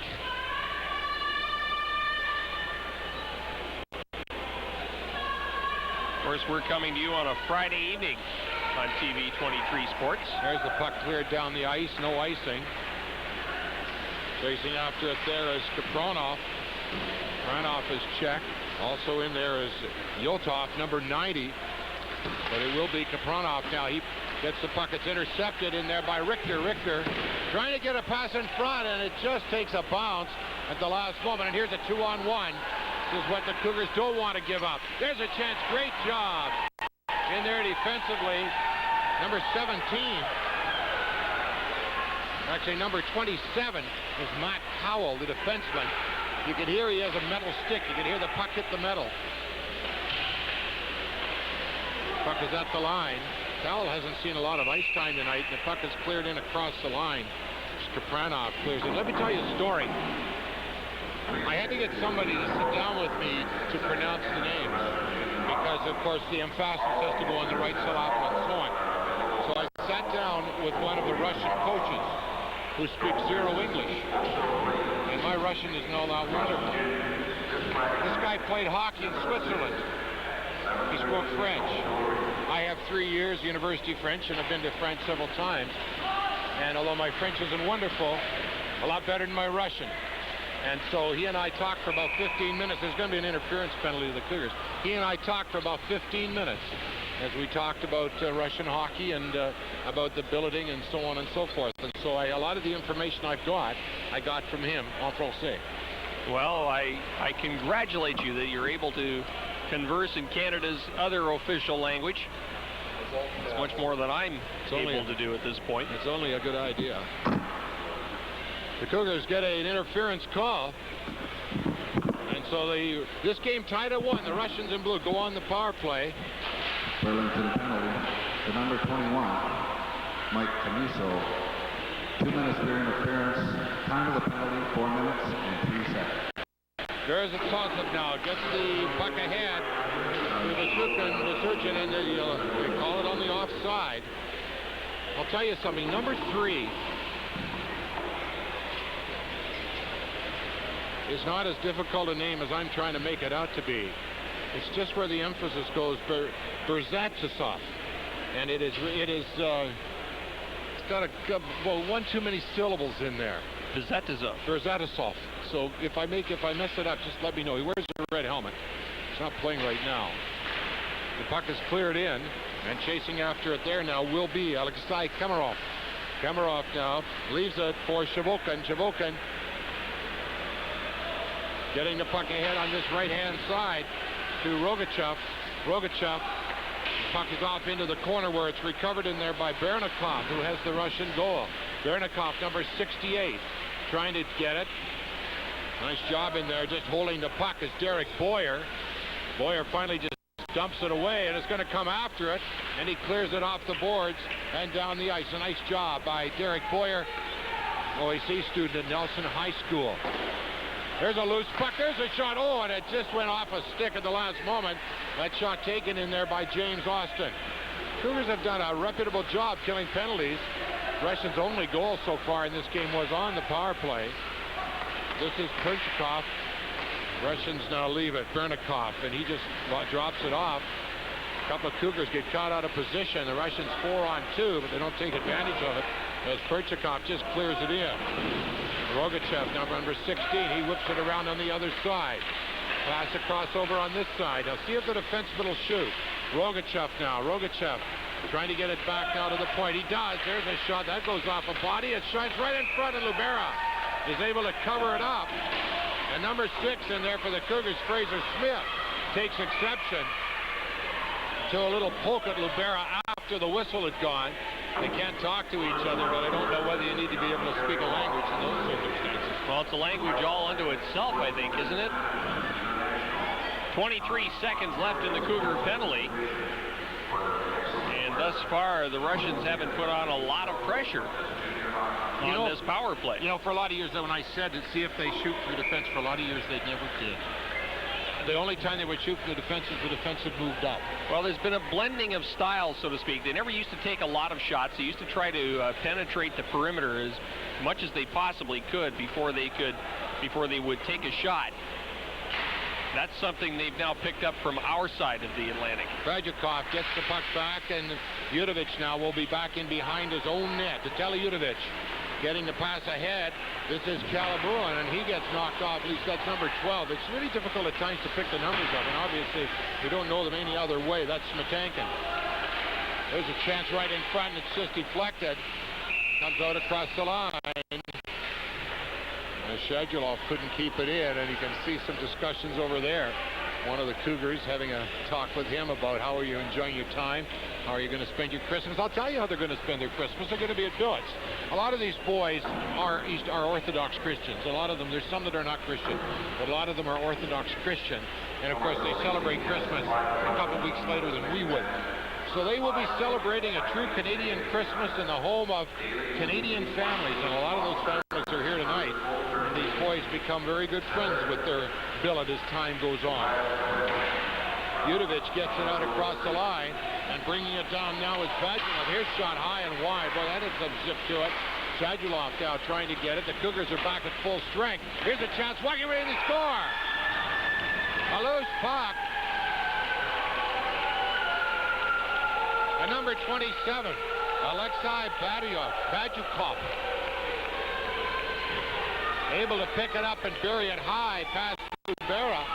Of course, we're coming to you on a Friday evening on TV 23 Sports. There's the puck cleared down the ice, no icing. Chasing after it there is Kapronov. Kapronov is checked. Also in there is Yotov, number 90. But it will be Kapronov now. He gets the puck. It's intercepted in there by Richter. Richter trying to get a pass in front, and it just takes a bounce at the last moment. And here's a 2-on-1. This is what the Cougars don't want to give up. There's a chance. Great job in there defensively. Number 17. Actually, number 27 is Matt Powell, the defenseman. You can hear he has a metal stick. You can hear the puck hit the metal. Puck is at the line. Powell hasn't seen a lot of ice time tonight. The puck is cleared in across the line. Kapranov clears it. Let me tell you a story. I had to get somebody to sit down with me to pronounce the names because, of course, the emphasis has to go on the right syllable and so on. So I sat down with one of the Russian coaches who speaks zero English, and my Russian is no that wonderful. This guy played hockey in Switzerland. He spoke French. I have 3 years university French, and I've been to France several times. And although my French isn't wonderful, a lot better than my Russian. And so he and I talked for about 15 minutes. There's going to be an interference penalty to the Cougars. He and I talked for about 15 minutes as we talked about Russian hockey and about the billeting and so on and so forth. And so a lot of the information I got from him en français. Well, I congratulate you that you're able to converse in Canada's other official language. It's much more than I'm able to do at this point. It's only a good idea. The Cougars get an interference call. And so this game tied at 1. The Russians in blue go on the power play. Burlington penalty to number 21, Mike Caniso. 2 minutes for interference. Time of the penalty, 4 minutes and 3 seconds. There's a toss-up now. Gets the puck ahead to the Surgeon, and they call it on the offside. I'll tell you something. Number 3 is not as difficult a name as I'm trying to make it out to be. It's just where the emphasis goes. Berzatsov, and it's got one too many syllables in there. Berzatsov. So if I mess it up, just let me know. He wears a red helmet. He's not playing right now. The puck is cleared in, and chasing after it there now will be Alexei Komarov. Komarov now leaves it for Shavokin. Shavokin getting the puck ahead on this right-hand side to Rogachev. Rogachev, puck is off into the corner where it's recovered in there by Bernikov, who has the Russian goal. Bernikov, number 68, trying to get it. Nice job in there, just holding the puck is Derek Boyer. Boyer finally just dumps it away, and it's going to come after it, and he clears it off the boards and down the ice. A nice job by Derek Boyer, OAC student at Nelson High School. There's a loose puck. There's a shot. Oh, and it just went off a stick at the last moment. That shot taken in there by James Austin. Cougars have done a reputable job killing penalties. Russians' only goal so far in this game was on the power play. This is Perchikov. Russians now leave it. Bernikov, and he just drops it off. A couple of Cougars get caught out of position. The Russians 4-on-2, but they don't take advantage of it as Perchikov just clears it in. Rogachev, number 16, he whips it around on the other side. Pass across over on this side. Now see if the defenseman will shoot. Rogachev now. Rogachev trying to get it back now to the point. He does. There's a shot. That goes off a body. It shines right in front of Lubera. is able to cover it up. And number 6 in there for the Cougars, Fraser Smith, takes exception to a little poke at Libera after the whistle had gone. They can't talk to each other, but I don't know whether you need to be able to speak a language in those circumstances. Well, it's a language all unto itself, I think, isn't it? 23 seconds left in the Cougar penalty. And thus far, the Russians haven't put on a lot of pressure on this power play. You know, for a lot of years, when I said to see if they shoot from the defense, for a lot of years, they never did. The only time they would shoot from the defense is the defense had moved up. Well, there's been a blending of styles, so to speak. They never used to take a lot of shots. They used to try to penetrate the perimeter as much as they possibly could before they would take a shot. That's something they've now picked up from our side of the Atlantic. Radjikov gets the puck back, and Judovic now will be back in behind his own net. To Judovic getting the pass ahead. This is Calabuan, and he gets knocked off. At least that's number 12. It's really difficult at times to pick the numbers up, and obviously we don't know them any other way. That's Smetankin. There's a chance right in front, and it's just deflected. Comes out across the line. Shadulov couldn't keep it in, and you can see some discussions over there. One of the Cougars having a talk with him about how are you enjoying your time, how are you going to spend your Christmas. I'll tell you how they're going to spend their Christmas. They're going to be at Billets. A lot of these boys are Orthodox Christians. A lot of them, there's some that are not Christian, but a lot of them are Orthodox Christian. And of course they celebrate Christmas a couple weeks later than we would. So they will be celebrating a true Canadian Christmas in the home of Canadian families, and a lot of those families are here tonight. And these boys become very good friends with their billet as time goes on. Judovic gets it out across the line, and bringing it down now is Vadulov. Here's shot high and wide. Boy, that had some zip to it. Vadulov now trying to get it. The Cougars are back at full strength. Here's a chance. Walking ready to score. A loose puck. And number 27, Alexei Badjukov, able to pick it up and bury it high past Libera.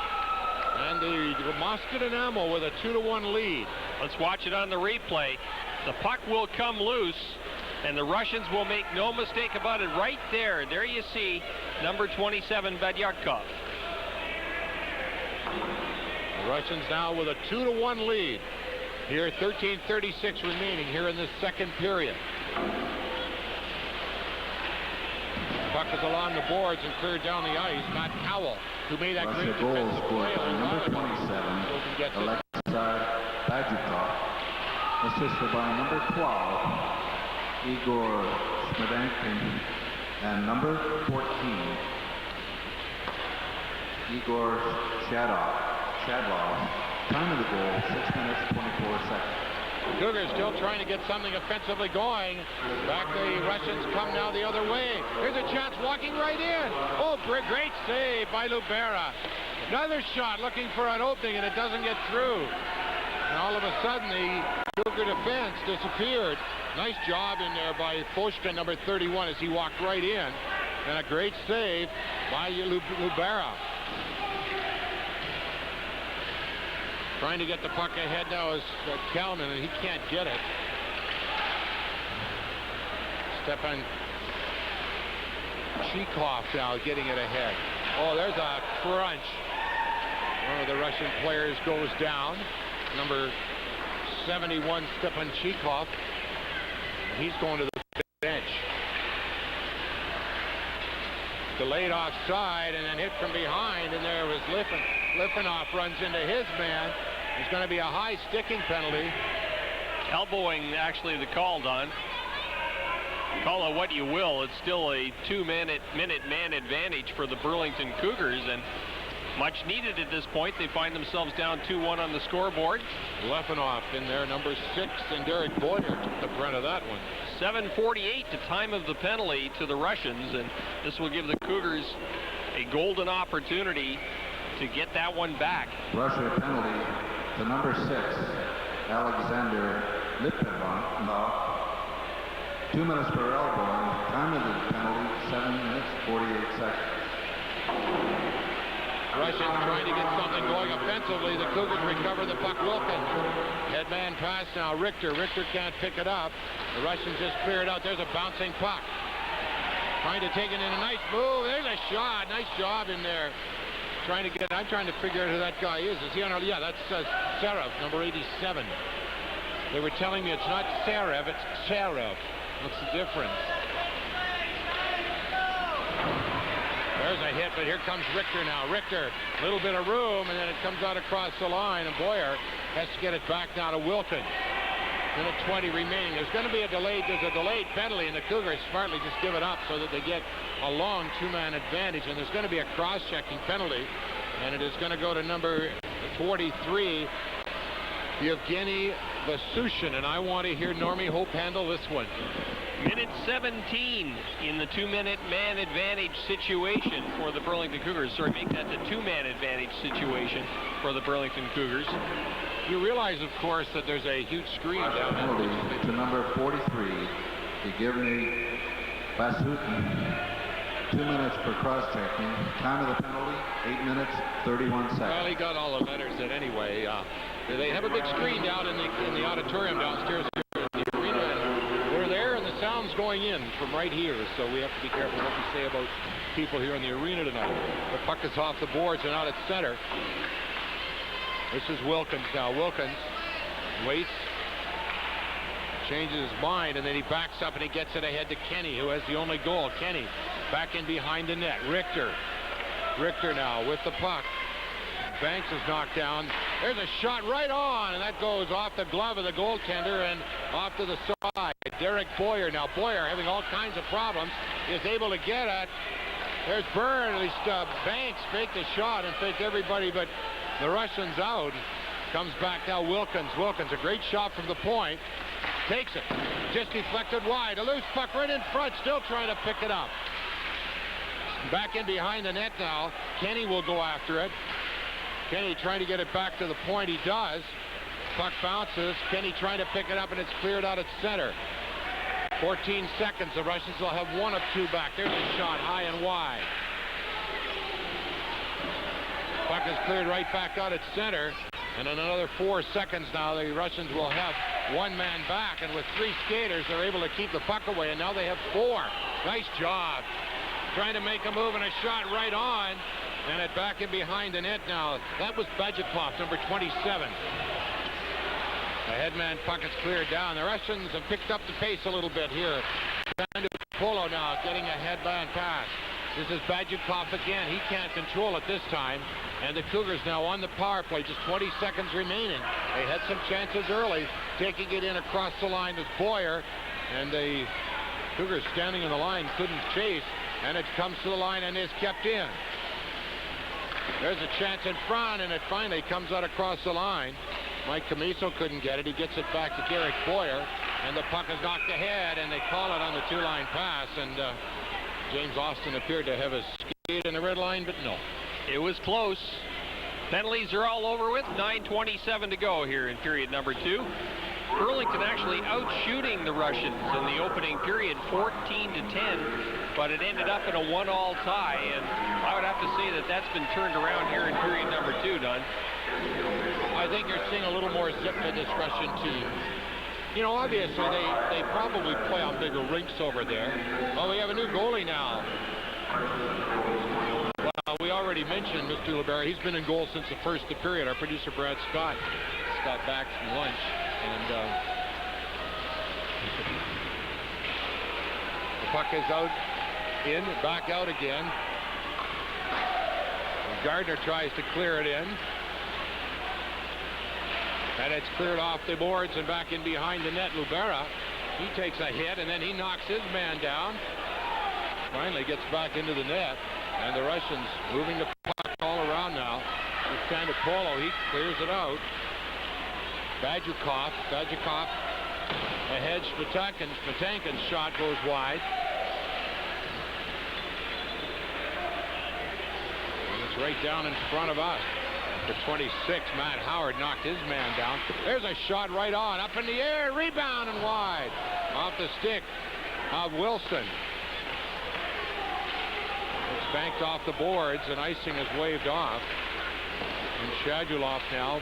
And the Moscow Dynamo with a 2-1 lead. Let's watch it on the replay. The puck will come loose, and the Russians will make no mistake about it. Right there, there you see number 27, Badyakov. The Russians now with a 2-1 lead. Here, 13:36 remaining here in this second period. Puck is along the boards and cleared down the ice. Matt Cowell, who made that great defensive play on number 27, Alexei Badjukov, assisted by number 12, Igor Smetankin, and number 14, Igor Shadlov. Time of the goal, 6 minutes, 24 seconds. The Cougars still trying to get something offensively going. Back the Russians come now the other way. Here's a chance walking right in. Oh, great save by Libera. Another shot looking for an opening, and it doesn't get through. And all of a sudden, the Cougar defense disappeared. Nice job in there by Foshka, number 31, as he walked right in. And a great save by Libera. Trying to get the puck ahead now is Kalman, and he can't get it. Stepan Chikov now getting it ahead. Oh, there's a crunch. One of the Russian players goes down. Number 71, Stepan Chikov. He's going to the bench. Delayed offside and then hit from behind, and there was Liffinoff runs into his man. There's going to be a high sticking penalty. Elbowing, actually, the call, Don. Call it what you will. It's still a 2-minute man advantage for the Burlington Cougars, and much needed at this point. They find themselves down 2-1 on the scoreboard. Liffinoff in there, number 6, and Derek Boyer took the brunt of that one. 7:48 to time of the penalty to the Russians, and this will give the Cougars a golden opportunity to get that one back. Russia penalty to number 6, Alexander Lipivanov. 2 minutes per elbow. Time of the penalty, 7 minutes, 48 seconds. Russians trying to get something going offensively. The Cougars recover the puck. Wilkins. Headman pass now. Richter. Richter can't pick it up. The Russians just clear it out. There's a bouncing puck. Trying to take it in a nice move. There's a shot. Nice job in there. I'm trying to figure out who that guy is. Is he on our... Yeah, that's Sarev, number 87. They were telling me it's not Sarev, it's Sarev. What's the difference? There's a hit, but here comes Richter now. Richter, a little bit of room, and then it comes out across the line, and Boyer has to get it back now to Wilkins. Minute 20 remaining. There's going to be a delayed penalty, and the Cougars smartly just give it up so that they get a long two-man advantage, and there's going to be a cross-checking penalty, and it is going to go to number 43, Yevgeny Vasushin, and I want to hear Normie Hope handle this one. Minute 17 in the two-minute man advantage situation for the Burlington Cougars. Sorry, make that the two-man advantage situation for the Burlington Cougars. You realize, of course, that there's a huge screen down there. Penalty to number 43, Yevgeny Vasushin. 2 minutes for cross-checking. Time of the penalty, 8 minutes, 31 seconds. Well, he got all the letters in anyway. They have a big screen down in the auditorium downstairs here in the arena, and we're there, and the sound's going in from right here, so we have to be careful what we say about people here in the arena tonight. The puck is off the boards and out at center. This is Wilkins now. Wilkins waits, changes his mind, and then he backs up and he gets it ahead to Kenny, who has the only goal. Kenny back in behind the net. Richter now with the puck. Banks is knocked down. There's a shot right on, and that goes off the glove of the goaltender and off to the side. Derek Boyer. Now Boyer, having all kinds of problems, is able to get it. There's Byrne. At least Banks faked the shot and faked everybody but the Russians out. Comes back now Wilkins. Wilkins, a great shot from the point. Takes it. Just deflected wide. A loose puck right in front. Still trying to pick it up. Back in behind the net now. Kenny will go after it. Kenny trying to get it back to the point. He does. Puck bounces. Kenny trying to pick it up, and it's cleared out at center. 14 seconds. The Russians will have one of two back. There's a shot high and wide. Puck is cleared right back out at center. And in another 4 seconds now, the Russians will have one man back. And with three skaters, they're able to keep the puck away. And now they have four. Nice job. Trying to make a move and a shot right on. And it back in behind the net now. That was Badjakov, number 27. The headman puck is cleared down. The Russians have picked up the pace a little bit here. Polo now getting a headman pass. This is Badjakov again. He can't control it this time. And the Cougars now on the power play. Just 20 seconds remaining. They had some chances early. Taking it in across the line with Boyer. And the Cougars standing in the line couldn't chase. And it comes to the line and is kept in. There's a chance in front, and it finally comes out across the line. Mike Camiso couldn't get it. He gets it back to Derek Boyer, and the puck is knocked ahead, and they call it on the two-line pass, and James Austin appeared to have a skate in the red line, but no. It was close. Penalties are all over with. 9:27 to go here in period number 2. Burlington actually outshooting the Russians in the opening period, 14-10, but it ended up in a 1-all tie, and I would have to say that that's been turned around here in period number 2, Don. I think you're seeing a little more zip to this Russian team. You know, obviously they probably play on bigger rinks over there. Oh, we have a new goalie now. Well, we already mentioned Mr. LeBaron. He's been in goal since the first period. Our producer, Brad Scott, just got back from lunch. And the puck is out, in, back out again. And Gardner tries to clear it in. And it's cleared off the boards and back in behind the net. Lubera, he takes a hit and then he knocks his man down. Finally gets back into the net. And the Russians moving the puck all around now. It's kind of Polo. He clears it out. Badjakov ahead. Spatankin's shot goes wide. And it's right down in front of us. The 26, Matt Howard knocked his man down. There's a shot right on, up in the air, rebound and wide. Off the stick of Wilson. It's banked off the boards and icing is waved off. And Shadulov now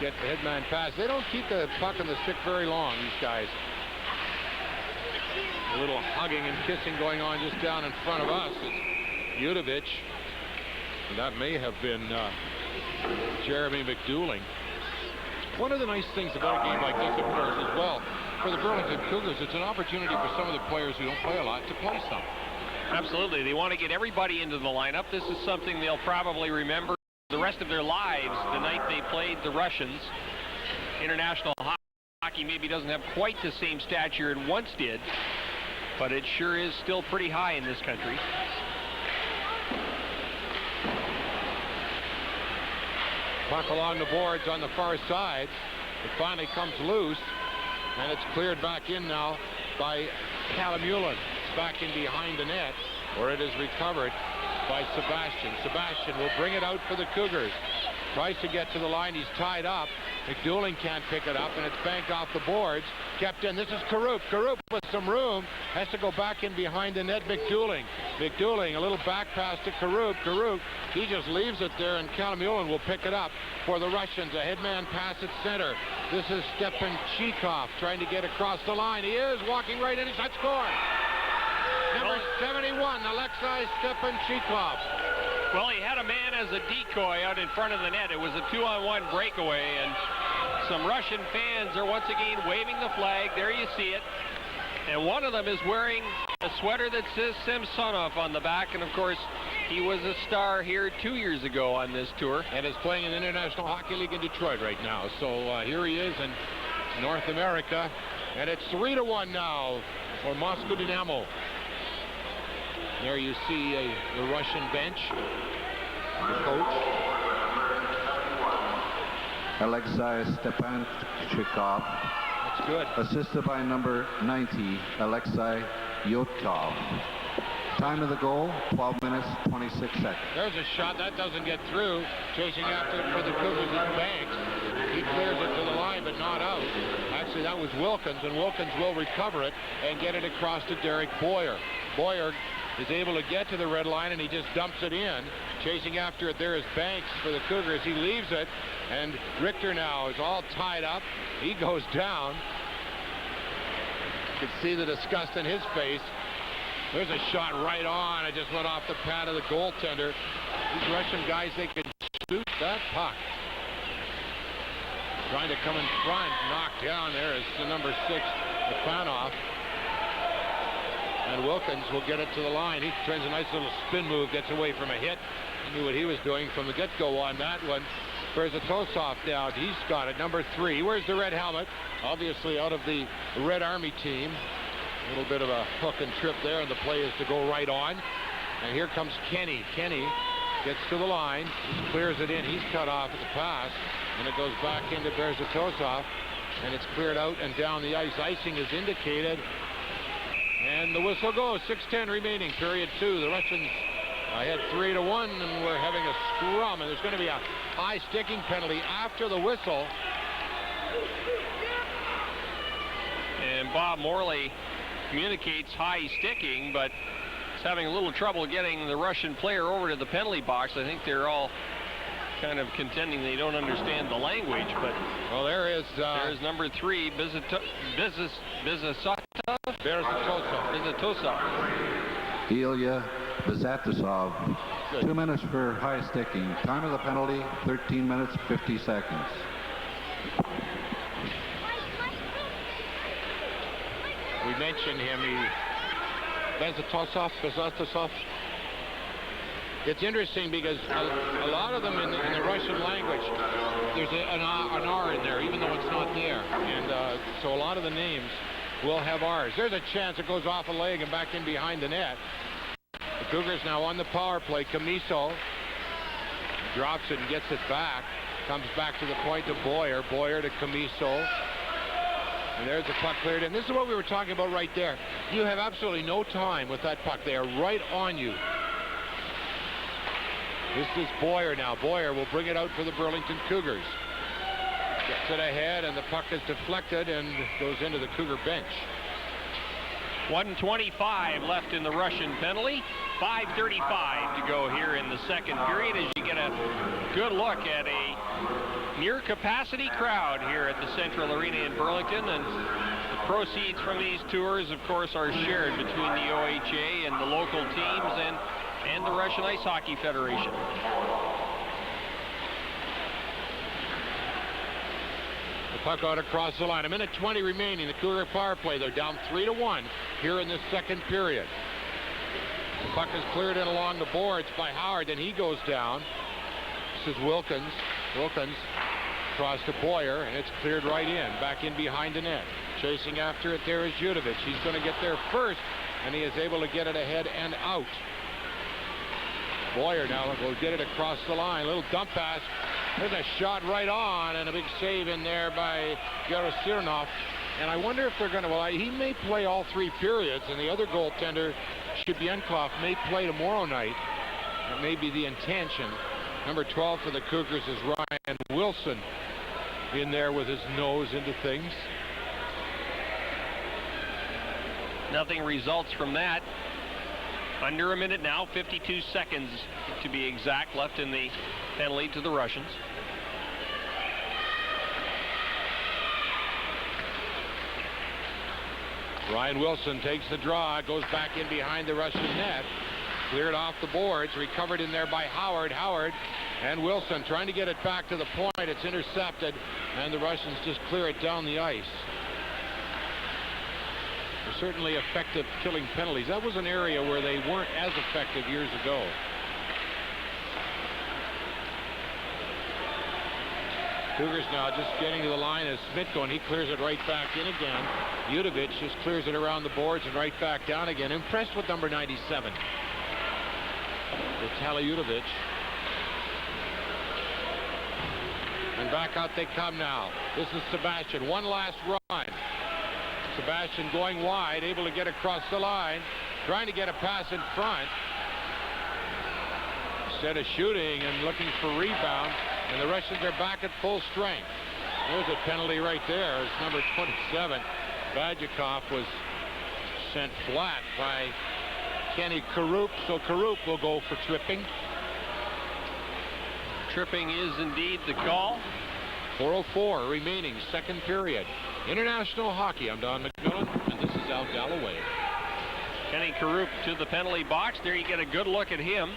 get the headman pass. They don't keep the puck on the stick very long, these guys. A little hugging and kissing going on just down in front of us. It's Udovich. And that may have been Jeremy McDouling. One of the nice things about a game like this, of course, as well, for the Burlington Cougars, it's an opportunity for some of the players who don't play a lot to play some. Absolutely. They want to get everybody into the lineup. This is something they'll probably remember the rest of their lives, the night they played the Russians. International hockey maybe doesn't have quite the same stature it once did, but it sure is still pretty high in this country. Puck along the boards on the far side. It finally comes loose, and it's cleared back in now by Calamulin. It's back in behind the net, where it is recovered by Sebastian. Sebastian will bring it out for the Cougars. Tries to get to the line. He's tied up. McDouling can't pick it up, and it's banked off the boards. Kept in. This is Karup. Karup with some room. Has to go back in behind the net. McDouling. McDouling, a little back pass to Karup. Karup, he just leaves it there, and Calamulin will pick it up for the Russians. A headman pass at center. This is Stepan Chikov trying to get across the line. He is walking right in. He's not scored. Number 71, Alexei Stepan Chikov. Well, he had a man as a decoy out in front of the net. It was a 2-on-1 breakaway, and some Russian fans are once again waving the flag. There you see it. And one of them is wearing a sweater that says Samsonov on the back, and of course, he was a star here 2 years ago on this tour. And is playing in the International Hockey League in Detroit right now. So here he is in North America, and it's 3-1 now for Moscow Dynamo. There you see the Russian bench, the coach. Alexei Stepanchikov. That's good. Assisted by number 90, Alexei Yotkov. Time of the goal, 12 minutes, 26 seconds. There's a shot. That doesn't get through. Chasing after it for the Cougars is Banks. He clears it to the line, but not out. Actually, that was Wilkins, and Wilkins will recover it and get it across to Derek Boyer. Boyer is able to get to the red line, and he just dumps it in. Chasing after it there is Banks for the Cougars. He leaves it, and Richter now is all tied up. He goes down. You can see the disgust in his face. There's a shot right on. It just went off the pad of the goaltender. These Russian guys, they can shoot that puck. Trying to come in front, knocked down there is the number 6, Stepanov. And Wilkins will get it to the line. He turns a nice little spin move, gets away from a hit. He knew what he was doing from the get-go on that one. Berzatosov down. He's got it, number 3. He wears the red helmet, obviously out of the Red Army team. A little bit of a hook and trip there, and the play is to go right on. And here comes Kenny. Kenny gets to the line. He clears it in. He's cut off at the pass, and it goes back into Berzatosov, and it's cleared out and down the ice. Icing is indicated. And the whistle goes. 6:10 remaining, period 2. The Russians ahead 3-1, and we're having a scrum, and there's going to be a high sticking penalty after the whistle. And Bob Morley communicates high sticking, but is having a little trouble getting the Russian player over to the penalty box. I think they're all kind of contending they don't understand the language, but well, there's number 3, Berzatosov. Ilya Berzatosov. 2 minutes for high sticking. Time of the penalty, 13 minutes, 50 seconds. We mentioned him. Berzatosov. It's interesting because a lot of them in the Russian language, there's an R in there, even though it's not there. And so a lot of the names will have R's. There's a chance it goes off a leg and back in behind the net. The Cougars now on the power play. Camiso drops it and gets it back. Comes back to the point to Boyer. Boyer to Camiso. And there's the puck cleared in. This is what we were talking about right there. You have absolutely no time with that puck. They are right on you. This is Boyer now. Boyer will bring it out for the Burlington Cougars. Gets it ahead, and the puck is deflected and goes into the Cougar bench. 1:25 left in the Russian penalty. 5:35 to go here in the second period as you get a good look at a near capacity crowd here at the Central Arena in Burlington. And the proceeds from these tours, of course, are shared between the OHA and the local teams and the Russian Ice Hockey Federation. The puck out across the line. 1:20 remaining. The Cougar power play. They're down 3-1 here in the second period. The puck is cleared in along the boards by Howard, and he goes down. This is Wilkins. Wilkins across to Boyer, and it's cleared right in. Back in behind the net. Chasing after it there is Judovich. He's going to get there first, and he is able to get it ahead and out. Boyer now will get it across the line. Little dump pass. There's a shot right on, and a big save in there by Gerasironov. And I wonder if they're going to, well, he may play all 3 periods, and the other goaltender, Shibyankov, may play tomorrow night. That may be the intention. Number 12 for the Cougars is Ryan Wilson in there with his nose into things. Nothing results from that. Under a minute now, 52 seconds to be exact, left in the penalty to the Russians. Ryan Wilson takes the draw, goes back in behind the Russian net. Cleared off the boards, recovered in there by Howard. Howard and Wilson trying to get it back to the point. It's intercepted, and the Russians just clear it down the ice. They're certainly effective killing penalties. That was an area where they weren't as effective years ago. Cougars now just getting to the line as Smitko, and he clears it right back in again. Judovich just clears it around the boards and right back down again. Impressed with number 97. Vitaly Judovich. And back out they come now. This is Sebastian. One last run. Sebastian going wide, able to get across the line, trying to get a pass in front. Instead of shooting and looking for rebound, and the Russians are back at full strength. There's a penalty right there. It's number 27. Badjakov was sent flat by Kenny Karup, so Karup will go for tripping. Tripping is indeed the call. 4:04 remaining, second period. International hockey. I'm Don McMillan, and this is Al Galloway. Kenny Karup to the penalty box. There you get a good look at him,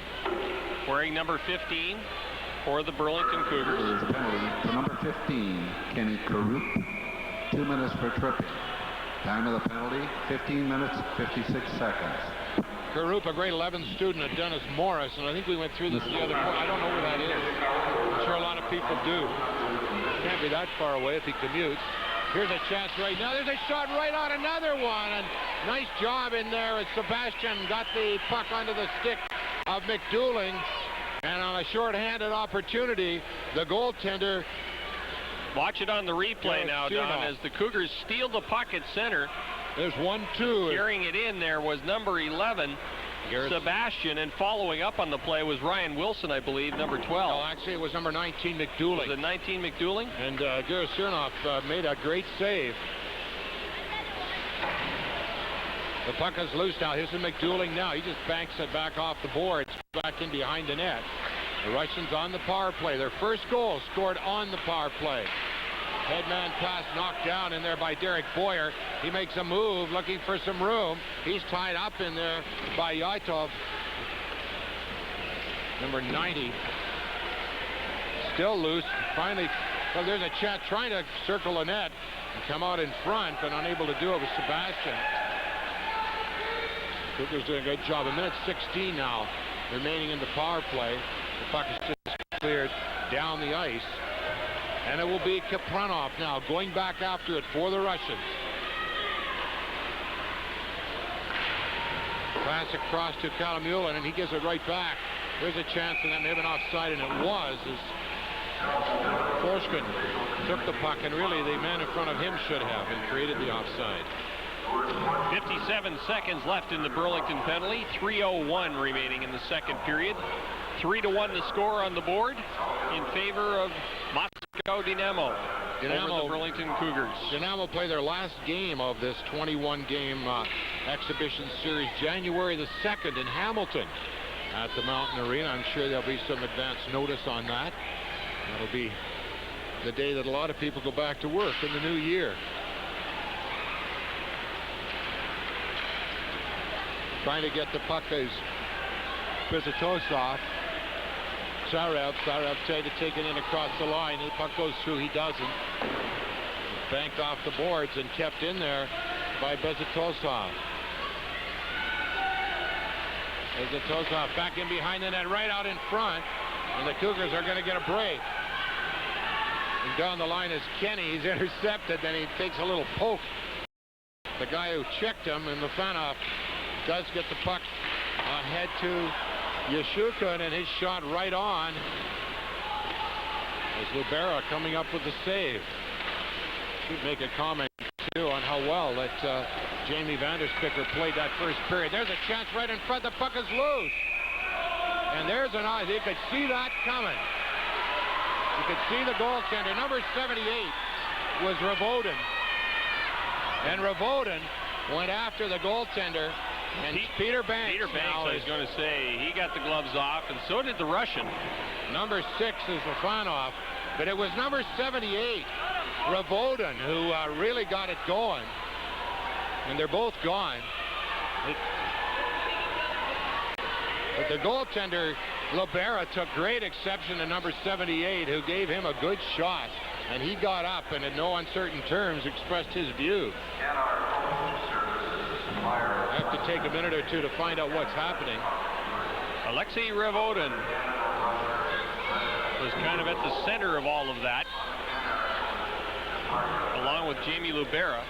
wearing number 15 for the Burlington Cougars. There's a penalty to number 15, Kenny Karup. 2 minutes for tripping. Time of the penalty, 15 minutes, 56 seconds. Karup, a grade 11 student at Dennis Morris, and I think we went through this the other morning. I don't know where that is. I'm sure a lot of people do. Can't be that far away if he commutes. Here's a chance right now. There's a shot right on another one, and nice job in there as Sebastian got the puck onto the stick of McDouling, and on a short-handed opportunity, the goaltender. Watch it on the replay now, Don, as the Cougars steal the puck at center. There's 1-2. Carrying it in there was number 11, Sebastian, and following up on the play was Ryan Wilson, I believe, number 12. No, actually, it was number 19, McDouling. Was it 19, McDouling? And Gerasironov made a great save. The puck is loose now. Here's McDouling now. He just banks it back off the boards, back in behind the net. The Russians on the power play. Their first goal scored on the power play. Headman pass knocked down in there by Derek Boyer. He makes a move looking for some room. He's tied up in there by Yaitov. Number 90. Still loose. Finally, well, there's a chat trying to circle the net and come out in front, but unable to do it with Sebastian. Cougars doing a good job. 1:16 now remaining in the power play. The puck is just cleared down the ice. And it will be Kapranov now going back after it for the Russians. Pass across to Kalamulin, and he gives it right back. There's a chance, and that may have been offside, and it was, as Forsgren took the puck, and really the man in front of him should have, and created the offside. 57 seconds left in the Burlington penalty. 3:01 remaining in the second period. 3-1 the score on the board in favor of Moscow Dynamo. Dynamo, the Burlington Cougars. Dynamo play their last game of this 21-game exhibition series January the 2nd in Hamilton at the Mountain Arena. I'm sure there'll be some advance notice on that. That'll be the day that a lot of people go back to work in the new year. trying to get the puck is Bezatosov. Zarev tried to take it in across the line. The puck goes through. He doesn't. Banked off the boards and kept in there by Bezatosov. Bezatosov back in behind the net, right out in front. And the Cougars are going to get a break. And down the line is Kenny. He's intercepted. Then he takes a little poke. The guy who checked him, and Lifanov does get the puck ahead to Yashukun, and his shot right on. As Libera coming up with the save. Should make a comment too on how well that Jamie Vanderspicker played that first period. There's a chance right in front. The puck is loose. And there's an eye. You could see that coming. You could see the goaltender. Number 78 was Ravoden. And Ravoden went after the goaltender. And Peter Banks, I was going to say, he got the gloves off, and so did the Russian. Number 6 is Lifanov, but it was number 78, Ravoden, who really got it going. And they're both gone. But the goaltender, Libera, took great exception to number 78, who gave him a good shot. And he got up and in no uncertain terms expressed his view. I have to take a minute or two to find out what's happening. Alexei Ravoden was kind of at the center of all of that, along with Jamie Libera.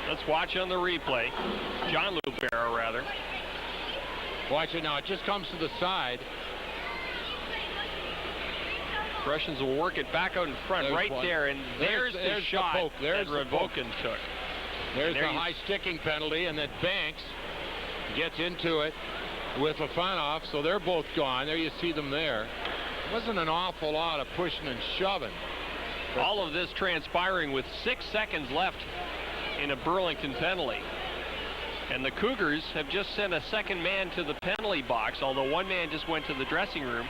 Let's watch on the replay. John Libera, rather. Watch it now. It just comes to the side. Russians will work it back out in front, there's right one. there, and there's the shot poke. There's that Ravoden took. There's the high sticking penalty, and then Banks gets into it with Lifanov, so they're both gone. There you see them there. It wasn't an awful lot of pushing and shoving. All of this transpiring with 6 seconds left in a Burlington penalty. And the Cougars have just sent a second man to the penalty box, although one man just went to the dressing room.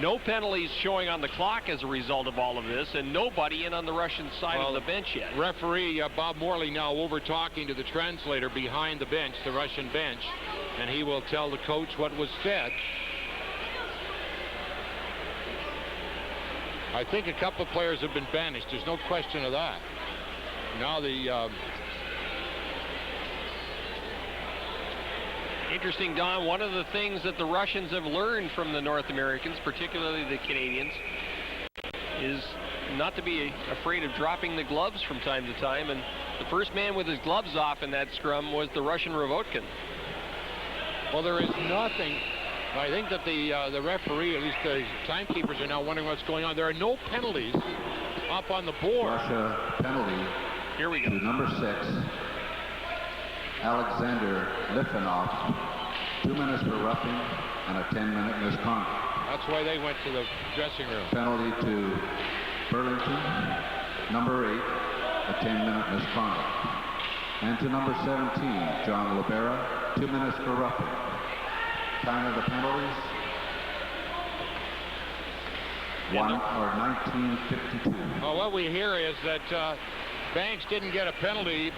No penalties showing on the clock as a result of all of this, and nobody in on the Russian side of the bench yet. Referee Bob Morley now over talking to the translator behind the bench, the Russian bench, and he will tell the coach what was said. I think a couple of players have been banished. There's no question of that. Now the interesting, Don, one of the things that the Russians have learned from the North Americans, particularly the Canadians, is not to be afraid of dropping the gloves from time to time, and the first man with his gloves off in that scrum was the Russian Ravoden. Well, there is nothing. I think that the referee, at least the timekeepers, are now wondering what's going on. There are no penalties up on the board. Russia penalty. Here we go. To number 6. Alexander Lifanov, 2 minutes for roughing and a 10-minute misconduct. That's why they went to the dressing room. Penalty to Burlington, number 8, a 10-minute misconduct. And to number 17, John Libera, 2 minutes for roughing. Time of the penalties, 19:52. Well, what we hear is that Banks didn't get a penalty.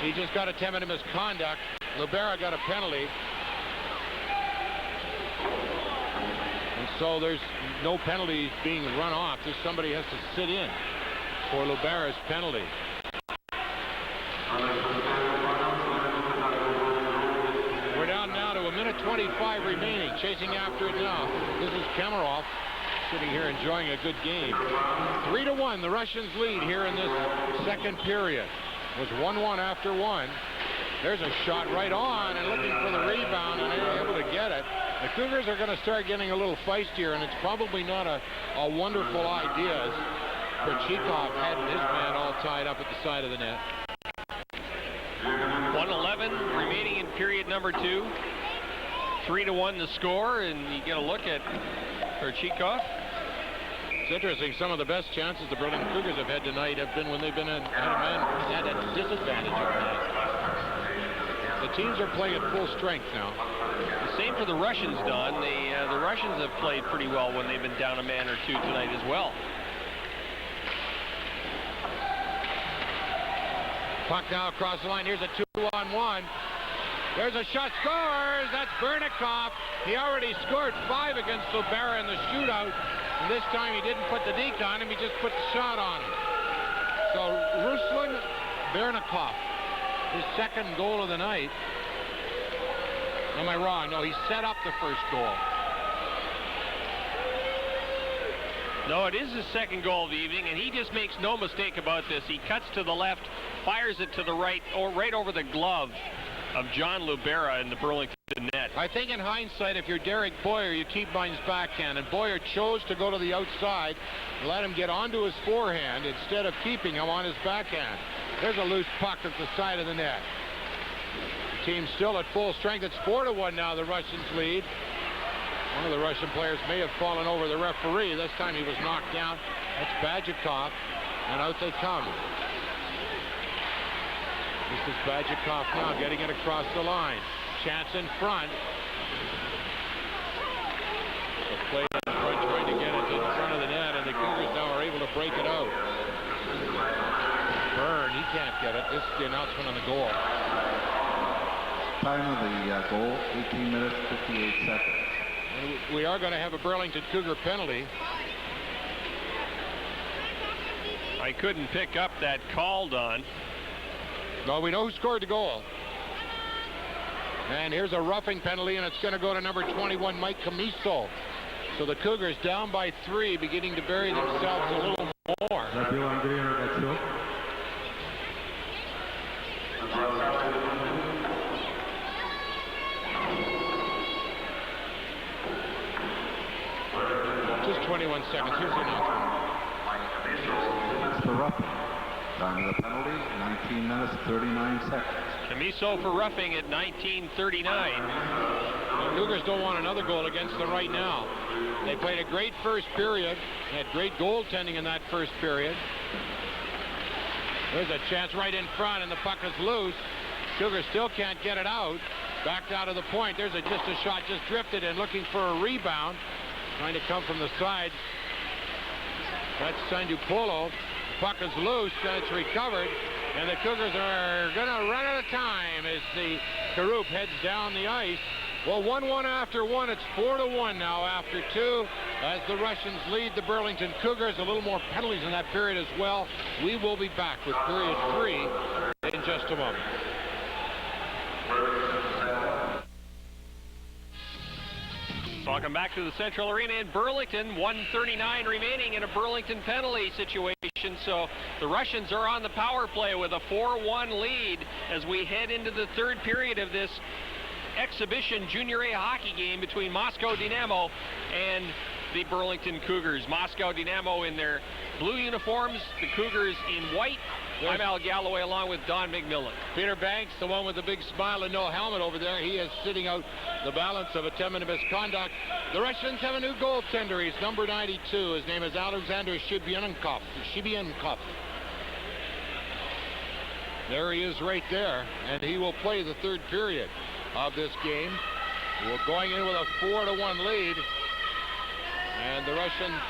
He just got a 10-minute misconduct. Libera got a penalty. And so there's no penalty being run off. Just somebody has to sit in for Libera's penalty. We're down now to 1:25 remaining. Chasing after it now. This is Kemerov sitting here enjoying a good game. 3-1, the Russians lead here in this second period. It was 1-1 after one. There's a shot right on and looking for the rebound, and they're able to get it. The Cougars are going to start getting a little feistier, and it's probably not a wonderful idea, as Perchikov had his man all tied up at the side of the net. 1:11 remaining in period number 2. 3-1 the score, and you get a look at Perchikov. It's interesting, some of the best chances the Berlin Cougars have had tonight have been when they've been at a disadvantage of that. The teams are playing at full strength now. The same for the Russians, Don. The Russians have played pretty well when they've been down a man or two tonight as well. Puck now across the line. Here's a 2-on-1. There's a shot, scores. That's Bernikoff. He already scored 5 against Libera in the shootout. And this time he didn't put the deke on him, he just put the shot on him. So Ruslan Bernikoff, his second goal of the night. Am I wrong? No, he set up the first goal. No, it is his second goal of the evening, and he just makes no mistake about this. He cuts to the left, fires it to the right, or right over the glove of John Libera in the Burlington net. I think in hindsight, if you're Derek Boyer, you keep by his backhand, and Boyer chose to go to the outside and let him get onto his forehand instead of keeping him on his backhand. There's a loose puck at the side of the net. The team's still at full strength. It's 4-1 now, the Russians lead. One of the Russian players may have fallen over the referee. This time he was knocked down. That's Badjikov, and out they come. This is Badjikov now getting it across the line. Chance in front. The play in front trying to get it in front of the net, and the Cougars now are able to break it out. Byrne, he can't get it. This is the announcement on the goal. Time of the goal, 18 minutes, 58 seconds. And we are going to have a Burlington Cougar penalty. I couldn't pick up that call, Don. No, we know who scored the goal. And here's a roughing penalty, and it's going to go to number 21, Mike Camiso. So the Cougars down by 3, beginning to bury themselves a little more. Just 21 seconds. Here's the announcement. That's the roughing. Time of the penalty, 19 minutes, 39 seconds. Camiso for roughing at 19:39. The Cougars don't want another goal against them right now. They played a great first period, had great goaltending in that first period. There's a chance right in front, and the puck is loose. Cougars still can't get it out. Backed out of the point. There's just a shot just drifted in, looking for a rebound. Trying to come from the side. That's Sandupolo. Puck is loose, and it's recovered. And the Cougars are going to run out of time as the Karup heads down the ice. Well, 1-1 after 1. It's 4-1 now after 2. As the Russians lead the Burlington Cougars. A little more penalties in that period as well. We will be back with period 3 in just a moment. Welcome back to the Central Arena in Burlington. 1:39 remaining in a Burlington penalty situation. So the Russians are on the power play with a 4-1 lead as we head into the third period of this exhibition Junior A hockey game between Moscow Dynamo and the Burlington Cougars. Moscow Dynamo in their blue uniforms, the Cougars in white. I'm Al Galloway along with Don McMillan. Peter Banks, the one with the big smile and no helmet over there, he is sitting out the balance of a 10-minute misconduct. The Russians have a new goaltender. He's number 92. His name is Alexander Shibyankov. There he is right there, and he will play the third period of this game. We're going in with a 4-1 lead, and the Russians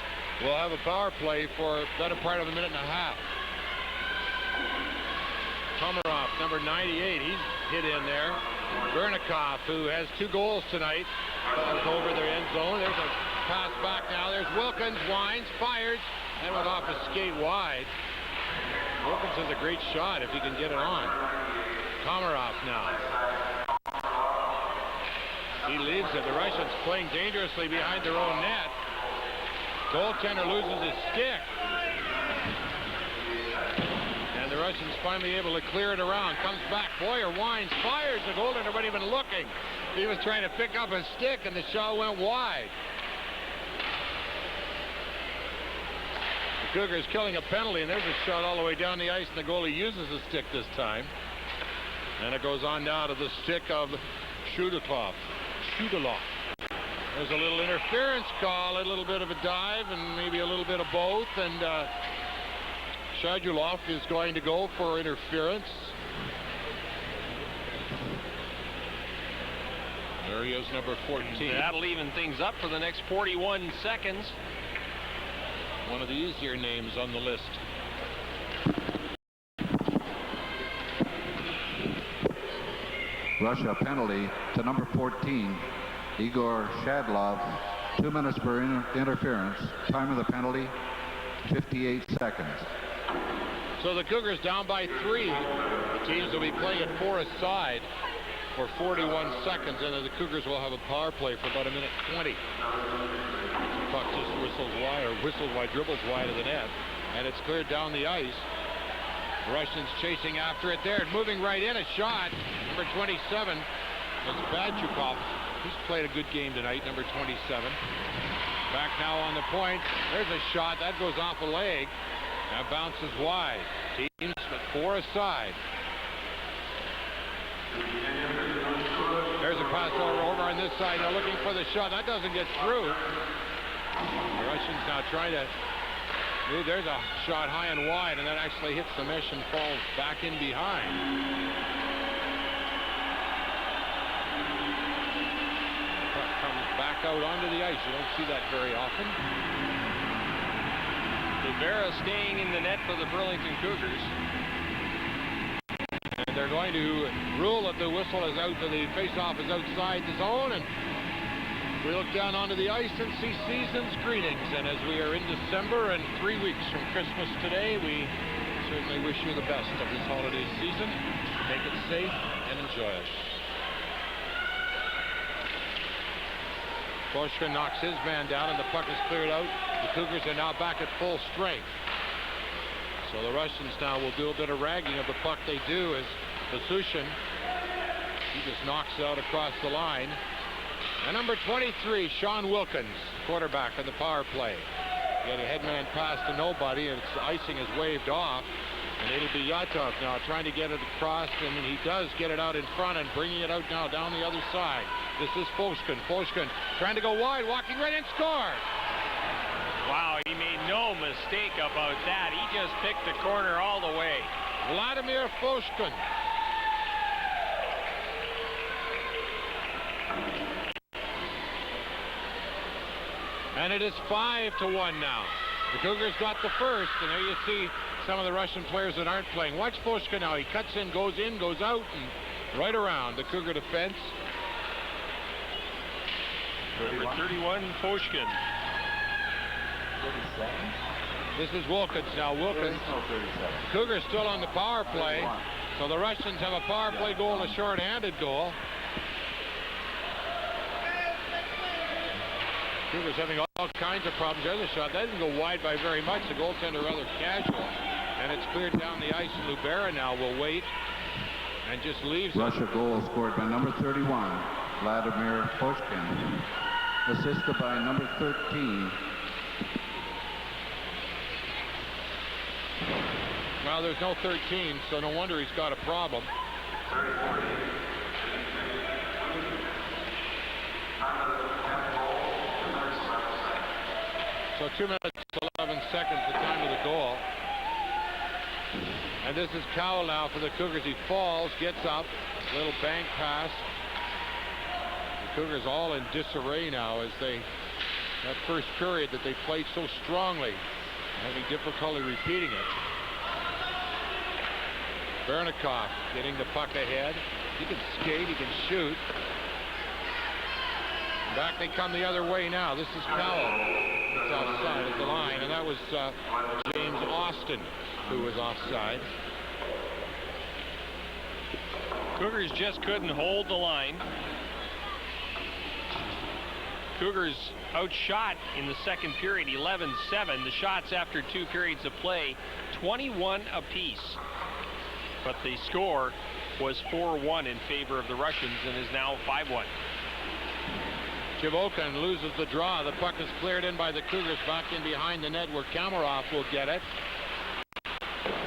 will have a power play for a better part of a minute and a half. Komarov, number 98, he's hit in there. Bernikoff, who has 2 goals tonight, over their end zone. There's a pass back now. There's Wilkins, winds, fires, and went off a skate wide. Wilkins has a great shot if he can get it on. Komarov now. He leaves it. The Russians playing dangerously behind their own net. Goaltender loses his stick. And the Russians finally able to clear it around. Comes back. Boyer winds, fires. The goaltender wasn't even looking. He was trying to pick up his stick, and the shot went wide. The Cougars killing a penalty, and there's a shot all the way down the ice, and the goalie uses the stick this time. And it goes on down to the stick of Shudalov. There's a little interference call, a little bit of a dive, and maybe a little bit of both, and Shadulov is going to go for interference. There he is, number 14. That'll even things up for the next 41 seconds. One of the easier names on the list. Russia penalty to number 14, Igor Shadlov. 2 minutes for interference. Time of the penalty, 58 seconds. So the Cougars down by 3. The teams will be playing at 4 aside for 41 seconds, and then the Cougars will have a power play for about 1:20. Puck just whistles wide, dribbles wide of the net, and it's cleared down the ice. Russians chasing after it there, moving right in. A shot, number 27. That's Badchukov. He's played a good game tonight, number 27. Back now on the point. There's a shot. That goes off a leg. That bounces wide. Teams at 4 aside. There's a pass over on this side. Now looking for the shot. That doesn't get through. The Russians now trying to move. There's a shot high and wide, and that actually hits the mesh and falls back in behind. Back out onto the ice. You don't see that very often. Libera staying in the net for the Burlington Cougars. And they're going to rule that the whistle is out, the face-off is outside the zone. And we look down onto the ice and see season's greetings. And as we are in December and 3 weeks from Christmas today, we certainly wish you the best of this holiday season. Make it safe and enjoy it. Boschman knocks his man down, and the puck is cleared out. The Cougars are now back at full strength. So the Russians now will do a bit of ragging of the puck. They do as Basushin, he just knocks it out across the line. And number 23, Sean Wilkins, quarterback on the power play. Get a headman pass to nobody, and icing is waved off. And it'll be Yatov now trying to get it across, and he does get it out in front and bringing it out now down the other side. This is Foshkin. Foshkin trying to go wide, walking right and scored. Wow, he made no mistake about that. He just picked the corner all the way. Vladimir Foshkin. And it is 5-1 now. The Cougars got the first, and there you see some of the Russian players that aren't playing. Watch Foshkin now. He cuts in, goes out, and right around the Cougar defense. Number 31, Foshkin. 37? This is Wilkins now. Wilkins. Cougars still on the power play. So the Russians have a power play goal and a short-handed goal. Cougars having all kinds of problems. There's a shot. That didn't go wide by very much. The goaltender rather casual. And it's cleared down the ice. Libera now will wait and just leaves. Russia goal scored by number 31, Vladimir Foshkin. Assisted by number 13. Well, there's no 13, so no wonder he's got a problem. So 2 minutes, 11 seconds, the time of the goal. And this is Cowell now for the Cougars. He falls, gets up, little bank pass. The Cougars all in disarray now as they, that first period that they played so strongly, having difficulty repeating it. Bernikov getting the puck ahead. He can skate, he can shoot. Back they come the other way now. This is Cowell. It's offside at the line, and that was James Austin who was offside. Cougars just couldn't hold the line. Cougars outshot in the second period 11-7. The shots after 2 periods of play 21 apiece. But the score was 4-1 in favor of the Russians and is now 5-1. Chivokin loses the draw. The puck is cleared in by the Cougars back in behind the net where Kamarov will get it.